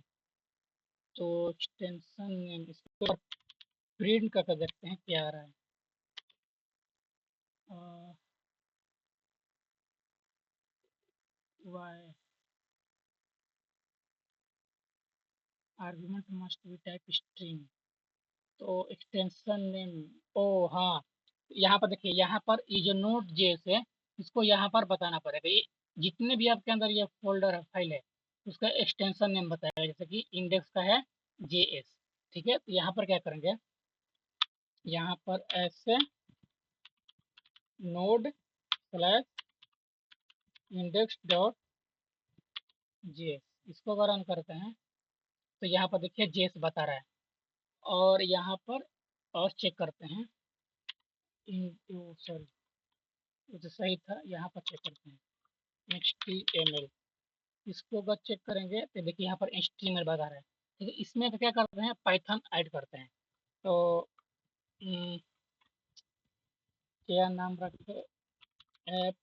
तो एक्सटेंशन नेम इसको प्रिंट करके देखते हैं क्या आ रहा है। Why argument must be type string, तो एक्सटेंशन नेम, ओ हाँ, यहाँ पर देखिए, यहाँ पर ये जो नोट जेएस है इसको यहाँ पर बताना पड़ेगा। ये जितने भी आपके अंदर ये फोल्डर है, फाइल है, उसका एक्सटेंशन नेम बताएगा। जैसे कि इंडेक्स का है JS। ठीक है, तो यहाँ पर क्या करेंगे, यहाँ पर ऐसे node slash index dot JS, इसको अगर रन करते हैं तो यहाँ पर देखिए JS बता रहा है। और यहाँ पर और चेक करते हैं, सॉरी ये तो सही था, यहाँ पर चेक करते हैं HTML, इसको अगर चेक करेंगे तो देखिए यहाँ पर HTML बता रहा है। ठीक है, इसमें तो क्या करते हैं, पाइथन ऐड करते हैं। तो क्या नाम रखे, ऐप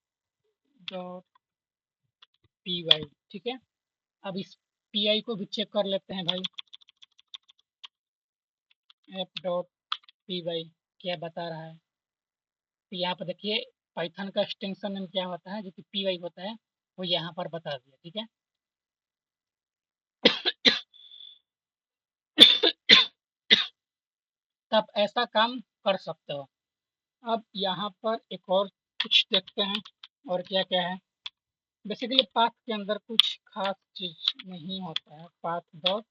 डॉट पी वाई, ठीक है। अब इस पी आई को भी चेक कर लेते हैं भाई, ऐप डॉट पी वाई क्या बता रहा है। तो यहाँ पर देखिए पाइथन का एक्सटेंशन नेम क्या होता है, जो कि पी वाई होता है, वो यहाँ पर बता दिया, ठीक है। तब ऐसा काम कर सकते हो। अब यहाँ पर एक और कुछ देखते हैं, और क्या क्या है। बेसिकली पाथ के अंदर कुछ खास चीज नहीं होता है। पाथ डॉट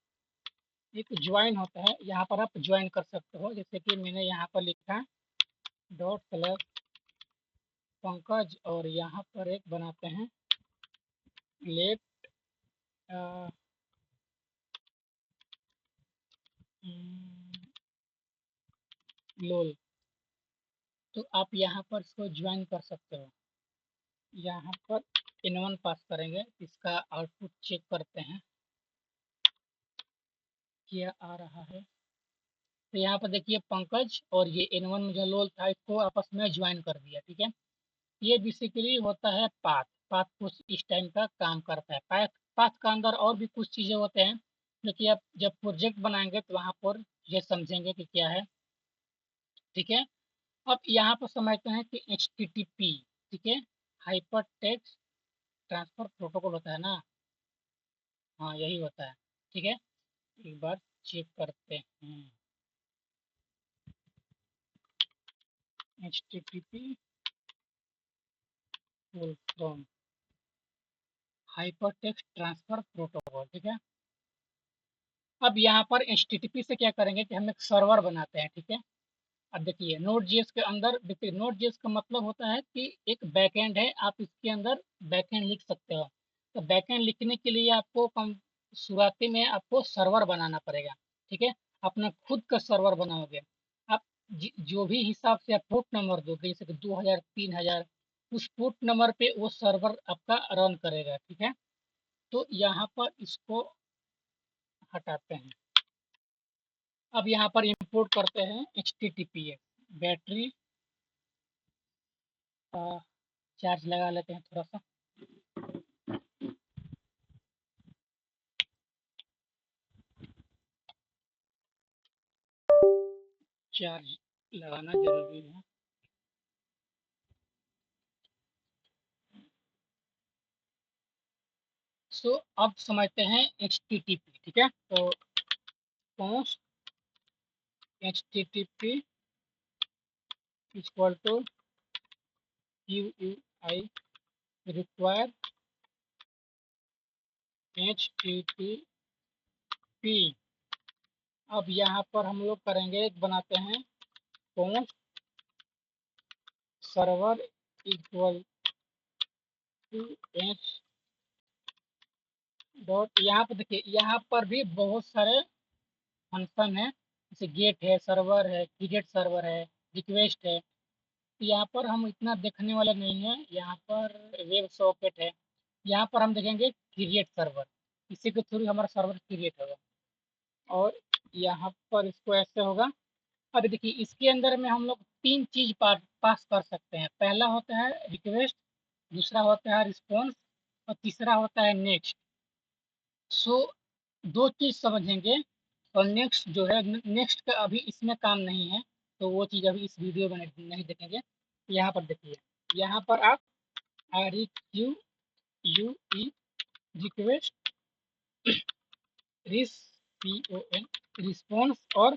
एक ज्वाइन होता है, यहाँ पर आप ज्वाइन कर सकते हो, जैसे कि मैंने यहाँ पर लिखा है डॉट स्लैश पंकज, और यहाँ पर एक बनाते हैं लेट लोल। तो आप यहाँ पर इसको ज्वाइन कर सकते हो। यहाँ पर N1 पास करेंगे, इसका आउटपुट चेक करते हैं क्या आ रहा है। तो यहाँ पर देखिए पंकज और ये N1 में जो लोल था इसको आपस में ज्वाइन कर दिया, ठीक है। ये बेसिकली होता है पाथ। पाथ कुछ इस टाइम का काम करता है। पाथ पाथ का अंदर और भी कुछ चीजें होते हैं, जो कि आप जब प्रोजेक्ट बनाएंगे तो वहां पर ये समझेंगे कि क्या है, ठीक है। अब यहाँ पर समझते हैं कि HTTP, ठीक है, हाइपर टेक्स्ट ट्रांसफर प्रोटोकॉल होता है ना। हाँ यही होता है, ठीक है। एक बार चेक करते हैं। HTTP full form hyper text transfer protocol, ठीक है। अब यहाँ पर HTTP से क्या करेंगे कि हम एक सर्वर बनाते हैं, ठीक है। अब देखिए नोड जेएस के अंदर, देखिए नोड जेएस का मतलब होता है कि एक बैकएंड है, आप इसके अंदर बैकएंड लिख सकते हो। तो बैकएंड लिखने के लिए आपको कम शुरुआती में आपको सर्वर बनाना पड़ेगा, ठीक है। अपना खुद का सर्वर बनाओगे आप। जो भी हिसाब से आप पोर्ट नंबर दोगे, जैसे कि 2000 3000, उस पोर्ट नंबर पे वो सर्वर आपका रन करेगा, ठीक है। तो यहाँ पर इसको हटाते हैं। अब यहाँ पर इंपोर्ट करते हैं HTTPS बैटरी। चार्ज लगा लेते हैं थोड़ा सा। चार्ज लगाना जरूरी है। सो अब समझते हैं HTTP, ठीक है। तो post HTTP equal to QUI require HTTP। अब यहाँ पर हम लोग करेंगे, एक बनाते हैं post server equal to H dot. यहाँ पर देखिए यहाँ पर भी बहुत सारे फंक्शन है, जैसे गेट है, सर्वर है, क्रिएट सर्वर है, रिक्वेस्ट है। तो यहाँ पर हम इतना देखने वाले नहीं है। यहाँ पर वेब सॉकेट है, यहाँ पर हम देखेंगे क्रिएट सर्वर, इसी के थ्रू हमारा सर्वर क्रिएट होगा। और यहाँ पर इसको ऐसे होगा। अब देखिए इसके अंदर में हम लोग तीन चीज पास कर सकते हैं। पहला होता है रिक्वेस्ट, दूसरा होता है रिस्पॉन्स, और तीसरा होता है नेक्स्ट। सो दो चीज समझेंगे, और नेक्स्ट जो है, नेक्स्ट का अभी इसमें काम नहीं है, तो वो चीज अभी इस वीडियो में नहीं देखेंगे। यहाँ पर देखिए, यहाँ पर आप REQUE रिक्वेस्ट RESPON रिस्पॉन्स और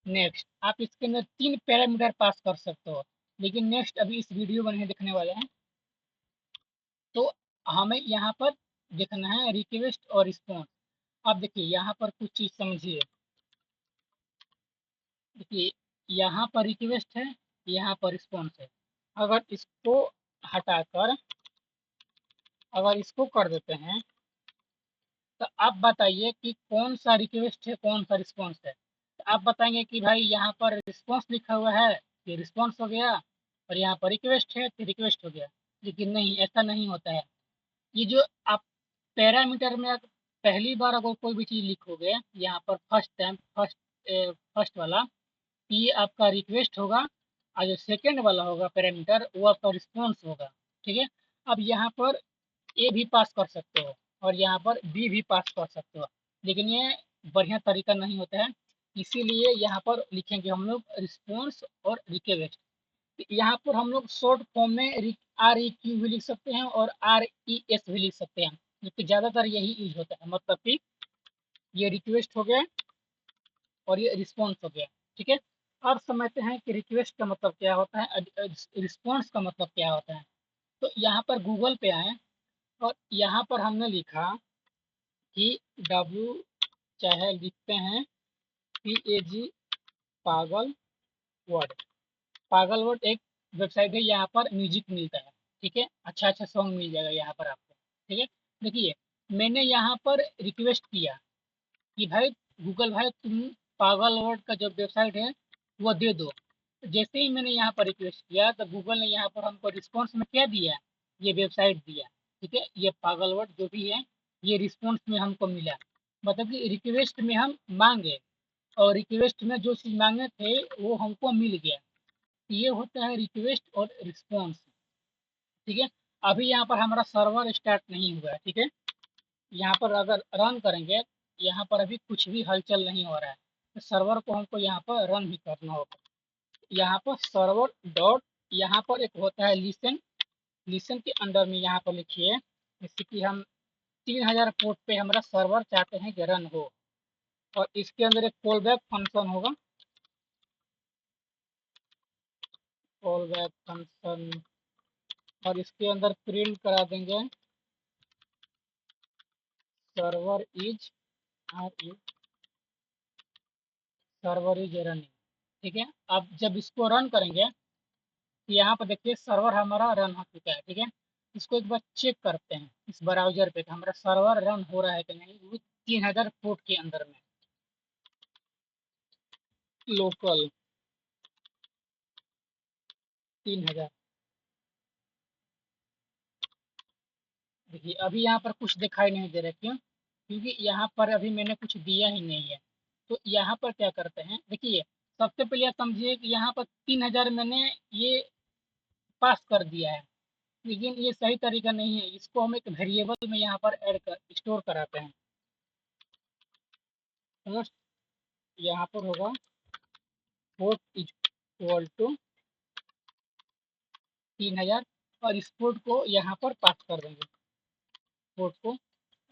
नेक्स्ट, आप इसके अंदर तीन पैरामीटर पास कर सकते हो, लेकिन नेक्स्ट अभी इस वीडियो में नहीं देखने वाले हैं। तो हमें यहाँ पर देखना है रिक्वेस्ट और रिस्पॉन्स। अब देखिए यहाँ पर कुछ चीज समझिए। देखिए यहाँ पर रिक्वेस्ट है, यहाँ पर रिस्पॉन्स है। अगर इसको हटाकर अगर इसको कर देते हैं, तो आप बताइए कि कौन सा रिक्वेस्ट है, कौन सा रिस्पॉन्स है। तो आप बताएंगे कि भाई यहाँ पर रिस्पॉन्स लिखा हुआ है, ये रिस्पॉन्स हो गया, और यहाँ पर रिक्वेस्ट है तो रिक्वेस्ट हो गया। लेकिन नहीं, ऐसा नहीं होता है। ये जो आप पैरामीटर में पहली बार अगर कोई भी चीज लिखोगे, यहाँ पर फर्स्ट टाइम, फर्स्ट वाला, ये आपका रिक्वेस्ट होगा और जो सेकंड वाला होगा पैरामीटर वो आपका रिस्पॉन्स होगा। ठीक है, अब यहाँ पर ए भी पास कर सकते हो और यहाँ पर बी भी पास कर सकते हो, लेकिन ये बढ़िया तरीका नहीं होता है, इसीलिए यहाँ पर लिखेंगे हम लोग रिस्पॉन्स और रिक्वेस्ट। यहाँ पर हम लोग शॉर्ट फॉर्म में आर ई क्यू भी लिख सकते हैं और आर ई एस भी लिख सकते हैं, क्योंकि ज़्यादातर यही यूज होता है। मतलब कि ये रिक्वेस्ट हो गया और ये रिस्पॉन्स हो गया। ठीक है, अब समझते हैं कि रिक्वेस्ट का मतलब क्या होता है, रिस्पॉन्स का मतलब क्या होता है। तो यहाँ पर गूगल पे आए और यहाँ पर हमने लिखा कि डब्ल्यू, चाहे लिखते हैं पी ए जी, पागल वर्ड। पागल वर्ड एक वेबसाइट है, यहाँ पर म्यूजिक मिलता है। ठीक है, अच्छा अच्छा सॉन्ग मिल जाएगा यहाँ पर आपको। ठीक है, देखिए मैंने यहाँ पर रिक्वेस्ट किया कि भाई गूगल भाई तुम पागल वर्ड का जो वेबसाइट है वो दे दो। जैसे ही मैंने यहाँ पर रिक्वेस्ट किया तो गूगल ने यहाँ पर हमको रिस्पॉन्स में क्या दिया, ये वेबसाइट दिया। ठीक है, ये पागल वर्ड जो भी है ये रिस्पॉन्स में हमको मिला। मतलब कि रिक्वेस्ट में हम मांगे और रिक्वेस्ट में जो चीज़ मांगे थे वो हमको मिल गया। ये होता है रिक्वेस्ट और रिस्पॉन्स। ठीक है, अभी यहाँ पर हमारा सर्वर स्टार्ट नहीं हुआ है। ठीक है, यहाँ पर अगर रन करेंगे, यहाँ पर अभी कुछ भी हलचल नहीं हो रहा है, तो सर्वर को हमको यहाँ पर रन भी करना होगा। यहाँ पर सर्वर डॉट, यहाँ पर एक होता है लिसन। लिसन के अंदर में यहाँ पर लिखिए जैसे कि हम 3000 पोर्ट पे हमारा सर्वर चाहते हैं कि रन हो, और इसके अंदर एक कॉल बैक फंक्शन होगा। कॉल बैक फंक्शन, और इसके अंदर प्रिंट करा देंगे server is, server is running. ठीक है, अब जब इसको रन करेंगे तो यहाँ पर देखिए सर्वर हमारा रन हो चुका है। ठीक है, इसको एक बार चेक करते हैं इस ब्राउजर पे कि हमारा सर्वर रन हो रहा है कि नहीं, वो 3000 पोर्ट के अंदर में। लोकल 3000, देखिए अभी यहाँ पर कुछ दिखाई नहीं दे रहा। क्यों? क्योंकि यहाँ पर अभी मैंने कुछ दिया ही नहीं है। तो यहाँ पर क्या करते हैं, देखिए सबसे पहले आप समझिए कि यहाँ पर 3000 मैंने ये पास कर दिया है, लेकिन ये सही तरीका नहीं है। इसको हम एक वेरिएबल में यहाँ पर ऐड कर स्टोर कराते हैं। फर्स्ट यहाँ पर होगा पोर्ट इज इक्वल टू 3000, और इस पोर्ट को यहाँ पर पास कर देंगे, पोर्ट को,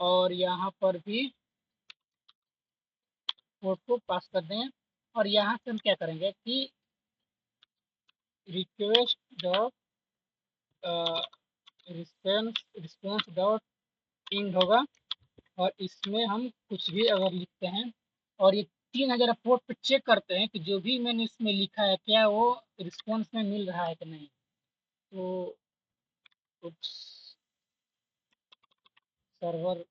और यहाँ पर भी पोर्ट को पास कर देंगे। और यहाँ से हम क्या करेंगे कि request dot response dot end होगा, और इसमें हम कुछ भी अगर लिखते हैं और ये 3000 पोर्ट पे चेक करते हैं कि जो भी मैंने इसमें लिखा है क्या वो रिस्पॉन्स में मिल रहा है कि नहीं। तो सर्वर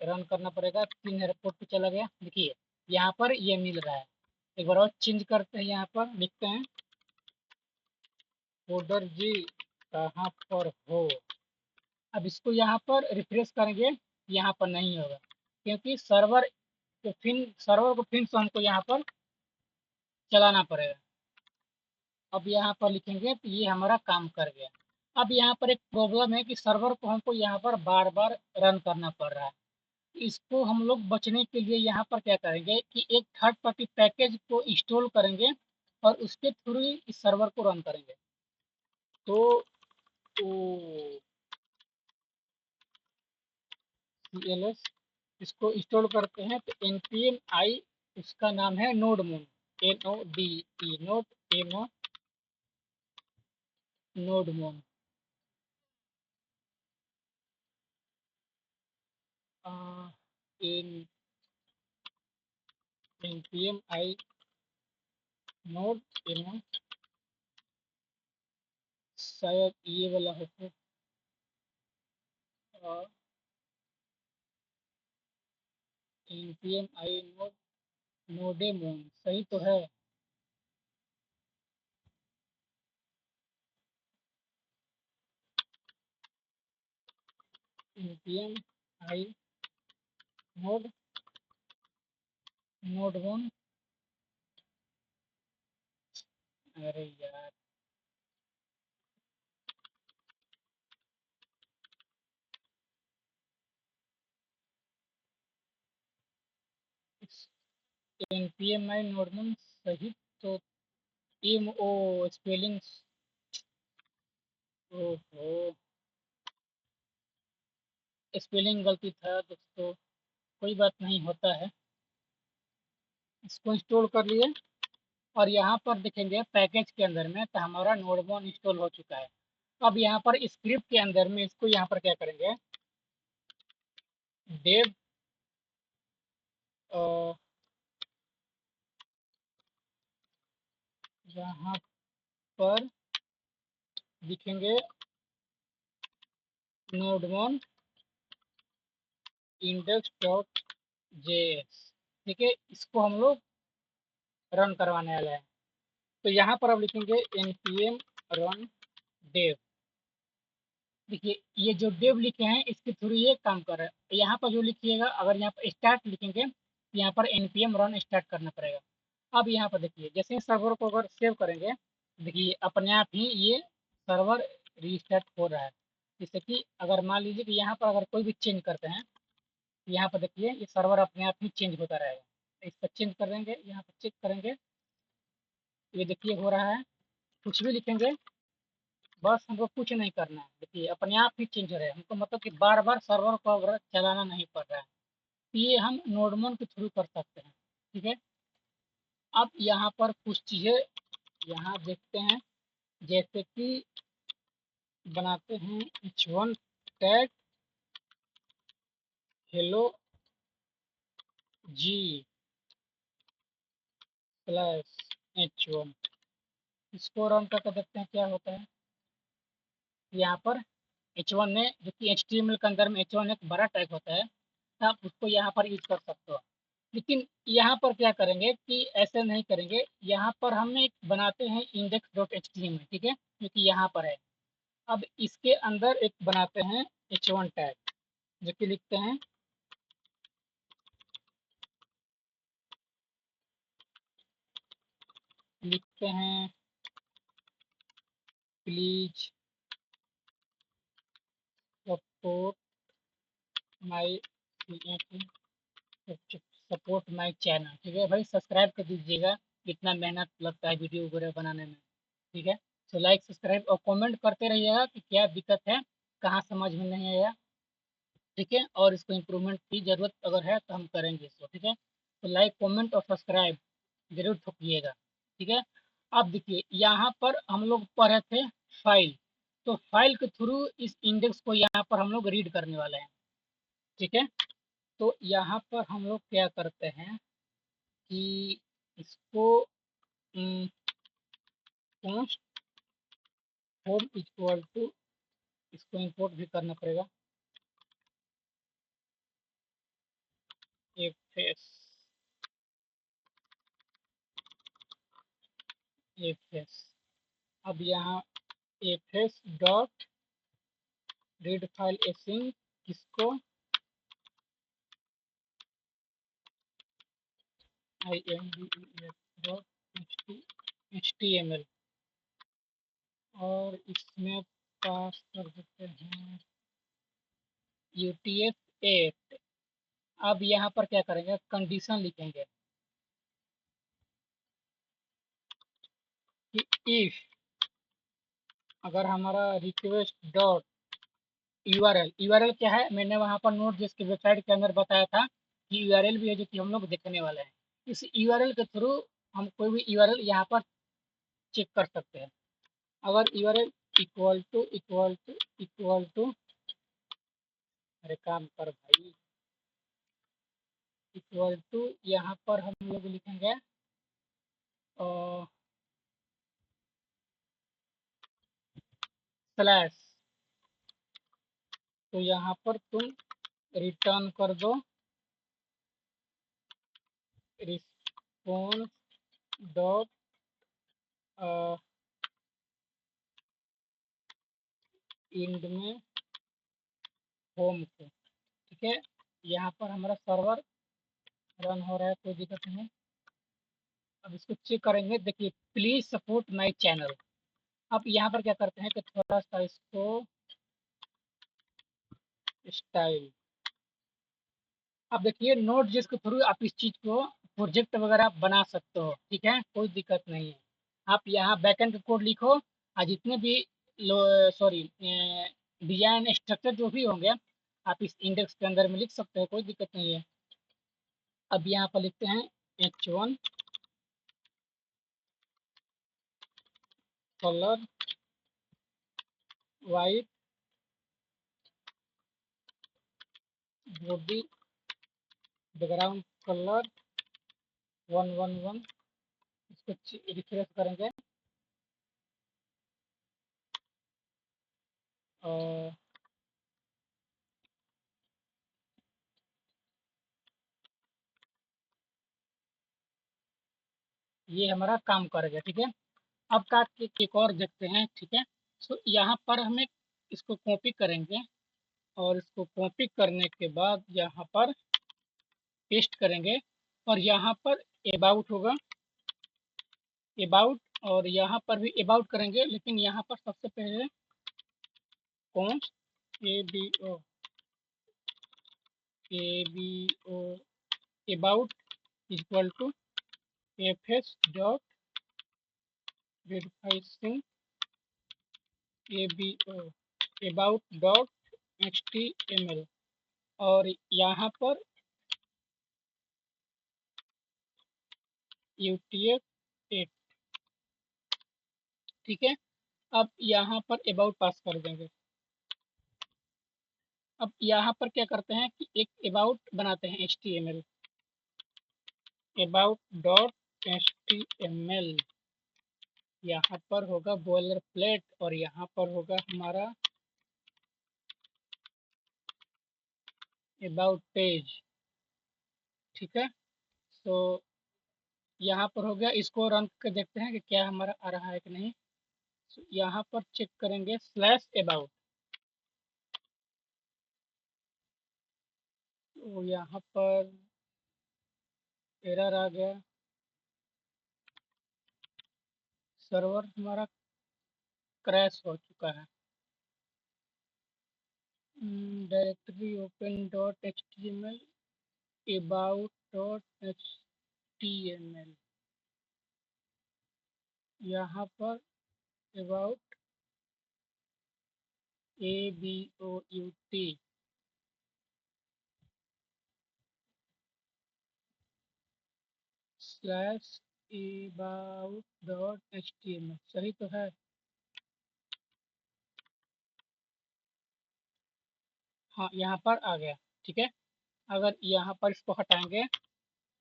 रन करना पड़ेगा। 3000 पोर्ट पे चला गया, देखिए यहाँ पर ये मिल रहा है। एक बार और चेंज करते हैं, यहाँ पर लिखते हैं कोडर जी कहाँ पर हो। अब इसको यहाँ पर रिफ्रेश करेंगे, यहाँ पर नहीं होगा, क्योंकि सर्वर को फिर से हमको यहाँ पर चलाना पड़ेगा। अब यहाँ पर लिखेंगे तो ये हमारा काम कर गया। अब यहाँ पर एक प्रॉब्लम है कि सर्वर को हमको यहाँ पर बार बार रन करना पड़ रहा है। इसको हम लोग बचने के लिए यहाँ पर क्या करेंगे कि एक थर्ड पार्टी पैकेज को इंस्टॉल करेंगे और उसके थ्रू ही इस सर्वर को रन करेंगे। तो CLS इसको इंस्टॉल करते हैं तो npm i, उसका नाम है नोडमून, NODE, नोडमून। npm i नोड, शायद ये वाला हो। npm i नोडेमून सही तो है। npm i नोड, नोडमून अरे यार, npm आई नॉर्मल सही तो एम ओ स्पेलिंग। ओहो, स्पेलिंग गलती था दोस्तों, कोई बात नहीं, होता है। इसको इंस्टॉल कर लिए और यहाँ पर देखेंगे पैकेज के अंदर में तो हमारा नोडमोन इंस्टॉल हो चुका है। अब यहाँ पर स्क्रिप्ट के अंदर में इसको यहाँ पर क्या करेंगे, डेव यहाँ पर लिखेंगे नोडमोन इंडेक्स डॉट जेएस। ठीक है, इसको हम लोग रन करवाने वाले हैं। तो यहाँ पर अब लिखेंगे npm run dev। देखिए ये जो डेव लिखे हैं इसके थ्रू ये काम कर रहा है। यहाँ पर जो लिखिएगा, अगर यहाँ पर स्टार्ट लिखेंगे तो यहाँ पर npm रन स्टार्ट करना पड़ेगा। अब यहाँ पर देखिए, जैसे सर्वर को अगर सेव करेंगे, देखिए अपने आप ही ये सर्वर रीस्टार्ट हो रहा है। जैसे कि अगर मान लीजिए कि यहाँ पर अगर कोई भी चेंज करते हैं, तो यहाँ पर देखिए ये सर्वर अपने आप ही चेंज होता रहेगा। इस पर चेंज कर देंगे, यहाँ पर चेक करेंगे, ये देखिए हो रहा है। कुछ भी लिखेंगे, बस हमको कुछ नहीं करना है, देखिए अपने आप ही चेंज हो रहा है। हमको मतलब कि बार बार सर्वर को अब चलाना नहीं पड़ रहा है। तो ये हम नोडमोन के थ्रू कर सकते हैं। ठीक है, अब यहाँ पर कुछ चीज़ें यहाँ देखते हैं, जैसे कि बनाते हैं h1 टैग हेलो जी प्लस h1। इसको रन करके देखते हैं क्या होता है। यहाँ पर h1 ने, जो कि HTML के अंदर में h1 एक बड़ा टैग होता है, आप उसको यहाँ पर यूज कर सकते हो। लेकिन यहाँ पर क्या करेंगे कि ऐसे नहीं करेंगे, यहाँ पर हम एक बनाते हैं index dot H T M L. ठीक है, जो कि यहाँ पर है। अब इसके अंदर एक बनाते हैं h1 टैग, जो कि लिखते हैं लिखते हैं please support my support my channel. ठीक है भाई, सब्सक्राइब कर दीजिएगा, इतना मेहनत लगता है वीडियो वगैरह बनाने में। ठीक है, तो लाइक सब्सक्राइब और कमेंट करते रहिएगा कि क्या दिक्कत है, कहाँ समझ में नहीं आया। ठीक है, और इसको इम्प्रूवमेंट की ज़रूरत अगर है तो हम करेंगे इसको। ठीक है, तो लाइक कमेंट और सब्सक्राइब जरूर ठोकिएगा। ठीक है, अब देखिए यहाँ पर हम लोग पढ़े थे फाइल, तो फाइल के थ्रू इस इंडेक्स को यहाँ पर हम लोग रीड करने वाले हैं। ठीक है, तो यहाँ पर हम लोग क्या करते हैं कि इसको पोस्ट होम इक्वल टू, इसको इंपोर्ट भी करना पड़ेगा एफ एस। अब यहाँ F S dot read file async, किसको I N D S dot H T M L, और इसमें पास कर देते हैं UTF 8। अब यहाँ पर क्या करेंगे, कंडीशन लिखेंगे कि इफ, अगर हमारा रिक्वेस्ट डॉट यूआरएल क्या है, मैंने वहाँ पर नोट जिसके वेबसाइट के अंदर बताया था कि यूआरएल भी है, जो कि हम लोग देखने वाले हैं। इस यूआरएल के थ्रू हम कोई भी यूआरएल यहाँ पर चेक कर सकते हैं। अगर यूआरएल इक्वल टू अरे काम कर भाई, इक्वल टू यहाँ पर हम लोग लिखेंगे स्लैश, तो यहाँ पर तुम रिटर्न कर दो रिस्पॉन्स डॉट इंड में होम को। ठीक है, यहाँ पर हमारा सर्वर रन हो रहा है, कोई दिक्कत नहीं। अब इसको चेक करेंगे, देखिए प्लीज सपोर्ट माय चैनल। अब यहाँ पर क्या करते हैं कि थोड़ा सा इसको स्टाइल, अब देखिए नोट जिसके थ्रू आप इस चीज को प्रोजेक्ट वगैरह बना सकते हो, ठीक है, कोई दिक्कत नहीं है। आप यहाँ बैकएंड का कोड लिखो और जितने भी सॉरी डिजाइन स्ट्रक्चर जो भी होंगे आप इस इंडेक्स के अंदर में लिख सकते हो, कोई दिक्कत नहीं है। अब यहाँ पर लिखते हैं H1 colour white body background colour 111, इसको रिफ्रेश करेंगे और ये हमारा काम करेगा, ठीक है। अब का एक और देखते हैं, ठीक है। सो यहाँ पर हमें इसको कॉपी करेंगे और इसको कॉपी करने के बाद यहाँ पर पेस्ट करेंगे और यहाँ पर अबाउट होगा, अबाउट, और यहाँ पर भी अबाउट करेंगे, लेकिन यहाँ पर सबसे पहले const ABO about equal to fs dot verifying ABO about dot HTML और यहाँ पर UTF-8, ठीक है। अब यहाँ पर अबाउट पास कर देंगे। अब यहाँ पर क्या करते हैं कि एक अबाउट बनाते हैं HTML, अबाउट डॉट HTML, यहाँ पर होगा बॉयलर प्लेट और यहाँ पर होगा हमारा अबाउट पेज, ठीक है। तो यहाँ पर हो गया, इसको रन कर देखते हैं कि क्या हमारा आ रहा है कि नहीं। तो यहाँ पर चेक करेंगे स्लैश अबाउट, तो यहाँ पर एरर आ गया, सर्वर हमारा क्रैश हो चुका है। Directory open dot HTML about dot HTML, यहाँ पर about ABOUT slash about dot HTML, सही तो है। हाँ यहाँ पर आ गया, ठीक है। अगर यहाँ पर इसको हटाएंगे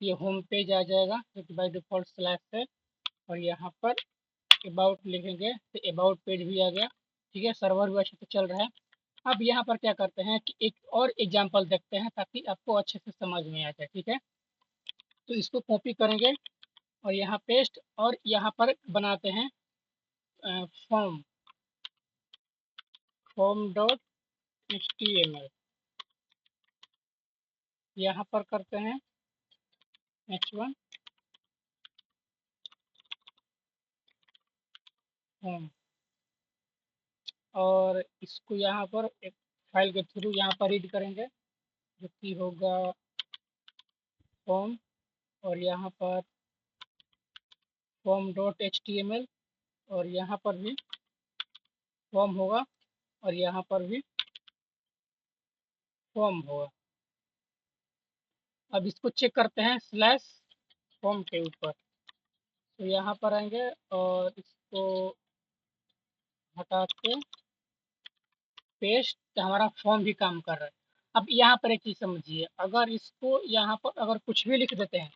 ये होम पेज आ जाएगा जो कि बाई डिफॉल्ट स्लैश है, और यहाँ पर अबाउट लिखेंगे तो अबाउट पेज भी आ गया, ठीक है। सर्वर भी अच्छे से चल रहा है। अब यहाँ पर क्या करते हैं कि एक और एग्जांपल देखते हैं ताकि आपको अच्छे से समझ में आ जाए, ठीक है। तो इसको कॉपी करेंगे और यहाँ पेस्ट और यहाँ पर बनाते हैं फॉर्म, फॉर्म डॉट HTML, यहाँ पर करते हैं H1 फॉर्म और इसको यहाँ पर एक फाइल के थ्रू यहाँ पर रीड करेंगे जो कि होगा फॉर्म और यहाँ पर फॉर्म डॉट HTML और यहाँ पर भी फॉर्म होगा और यहाँ पर भी फॉर्म होगा। अब इसको चेक करते हैं स्लैश फॉर्म के ऊपर, तो यहाँ पर आएंगे और इसको हटा के पेस्ट, तो हमारा फॉर्म भी काम कर रहा है। अब यहाँ पर एक चीज़ समझिए, अगर इसको यहाँ पर अगर कुछ भी लिख देते हैं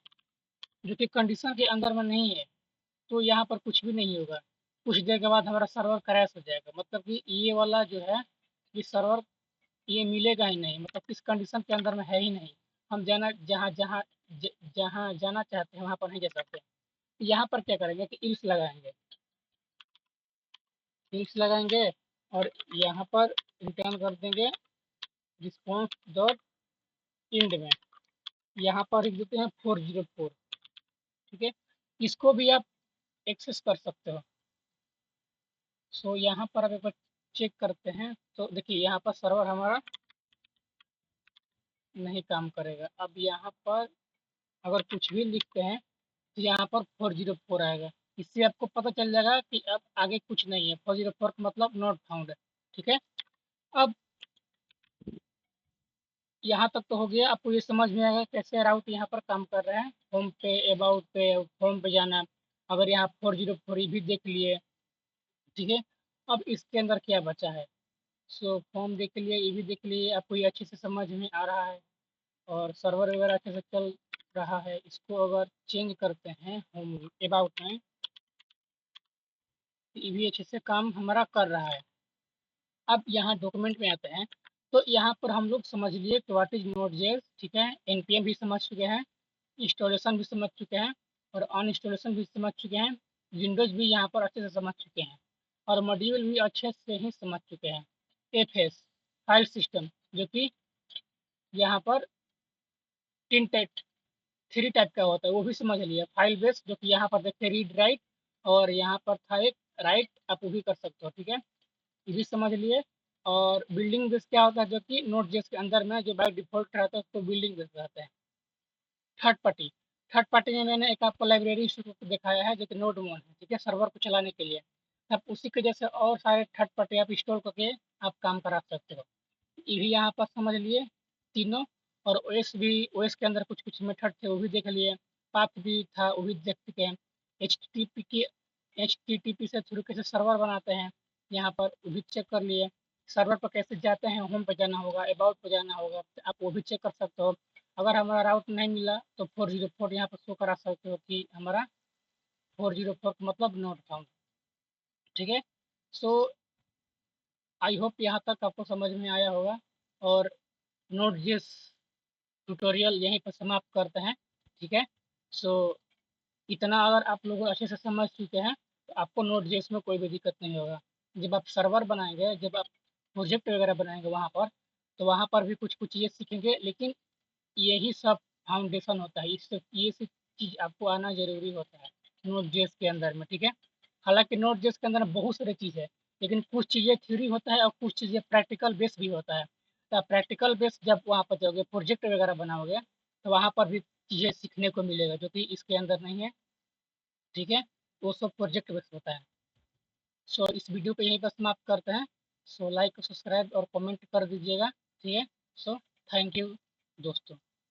जो कि कंडीशन के अंदर में नहीं है तो यहाँ पर कुछ भी नहीं होगा, कुछ देर के बाद हमारा सर्वर क्रैश हो जाएगा, मतलब कि ये वाला जो है ये सर्वर ये मिलेगा ही नहीं, मतलब किस कंडीशन के अंदर में है ही नहीं। हम जाना जहाँ जहाँ जहाँ जाना चाहते हैं वहाँ पर नहीं जा सकते। यहाँ पर क्या करेंगे कि इल्स लगाएंगे, इल्स लगाएंगे और यहाँ पर रिटर्न कर देंगे रिस्पॉन्स डॉट इंड में, यहाँ पर लिख देते हैं 404, ठीक है। इसको भी आप एक्सेस कर सकते हो। सो यहाँ पर अब एक बार चेक करते हैं, तो देखिए यहाँ पर सर्वर हमारा नहीं काम करेगा। अब यहाँ पर अगर कुछ भी लिखते हैं तो यहाँ पर 404 आएगा। इससे आपको पता चल जाएगा कि अब आगे कुछ नहीं है। 404 का मतलब नॉट फाउंड है। ठीक है, अब यहाँ तक तो हो गया। आपको ये समझ में आएगा कैसे राउट यहाँ पर काम कर रहा है। होम पे, अबाउट पे, होम पे जाना। अगर यहाँ 404 भी देख लिए। ठीक है, अब इसके अंदर क्या बचा है। सो फॉर्म देख लिए, ये भी देख लिए, आपको ये अच्छे से समझ में आ रहा है और सर्वर वगैरह अच्छे से चल रहा है। इसको अगर चेंज करते हैं होम अबाउट में, तो ये भी अच्छे से काम हमारा कर रहा है। अब यहाँ डॉक्यूमेंट में आते हैं, तो यहाँ पर हम लोग समझ लिए कि व्हाट इज नोड जेएस। ठीक है, एनपीएम भी समझ चुके हैं, इंस्टॉलेशन भी समझ चुके हैं और अनइंस्टॉलेशन भी समझ चुके हैं। विंडोज भी यहाँ पर अच्छे से समझ चुके हैं और मॉड्यूल भी अच्छे से ही समझ चुके हैं। एफएस फाइल सिस्टम, जो कि यहाँ पर तीन टाइप, थ्री टाइप का होता है, वो भी समझ लिया। फाइल बेस, जो कि यहाँ पर देखते रीड राइट, और यहाँ पर था एक राइट, आप वो भी कर सकते हो। ठीक है, ये भी समझ लिए। और बिल्डिंग बेस क्या होता है, जो कि नोट जेएस के अंदर में जो बाय डिफॉल्ट रहता है उसको बिल्डिंग बेस रहता है। थर्ड पार्टी, थर्ड पार्टी में मैंने एक आपको लाइब्रेरी दिखाया है जो कि नोड मोन है। ठीक है, सर्वर को चलाने के लिए। अब उसी के जैसे और सारे थर्ड पार्टी आप इंस्टॉल करके आप काम करा सकते हो। ये भी यहाँ पर समझ लिए तीनों। और ओएस भी, ओएस के अंदर कुछ कुछ मेथड थे वो भी देख लिए। पाथ भी था वो भी देख चुके हैं। एच टी टी पी से थ्रू कैसे सर्वर बनाते हैं यहाँ पर वो भी चेक कर लिए। सर्वर पर कैसे जाते हैं, होम पे जाना होगा, अबाउट पे जाना होगा, आप वो भी चेक कर सकते हो। अगर हमारा राउट नहीं मिला तो 404 यहाँ पर शो करा सकते हो कि हमारा 404 मतलब नोट फाउंड। ठीक है, सो आई होप यहाँ तक आपको समझ में आया होगा। और नोट जेएस ट्यूटोरियल यहीं पर समाप्त करते हैं। ठीक है, सो इतना अगर आप लोग अच्छे से समझ चुके हैं तो आपको नोट जेएस में कोई भी दिक्कत नहीं होगा। जब आप सर्वर बनाएंगे, जब आप प्रोजेक्ट वगैरह बनाएंगे वहाँ पर, तो वहाँ पर भी कुछ कुछ ये सीखेंगे, लेकिन यही सब फाउंडेशन होता है। इससे ये सब चीज़ आपको आना ज़रूरी होता है नोट जेएस के अंदर में। ठीक है, हालांकि नोट जेएस के अंदर बहुत सारी चीज़ है, लेकिन कुछ चीज़ें थ्योरी होता है और कुछ चीज़ें प्रैक्टिकल बेस भी होता है। तो प्रैक्टिकल बेस जब वहाँ पर जाओगे, प्रोजेक्ट वगैरह बनाओगे, तो वहाँ पर भी चीज़ें सीखने को मिलेगा जो कि इसके अंदर नहीं है। ठीक है, वो सब प्रोजेक्ट बेस होता है। सो इस वीडियो को यहीं पर समाप्त करते हैं। सो लाइक, सब्सक्राइब और कमेंट कर दीजिएगा। ठीक है, सो थैंक यू दोस्तों।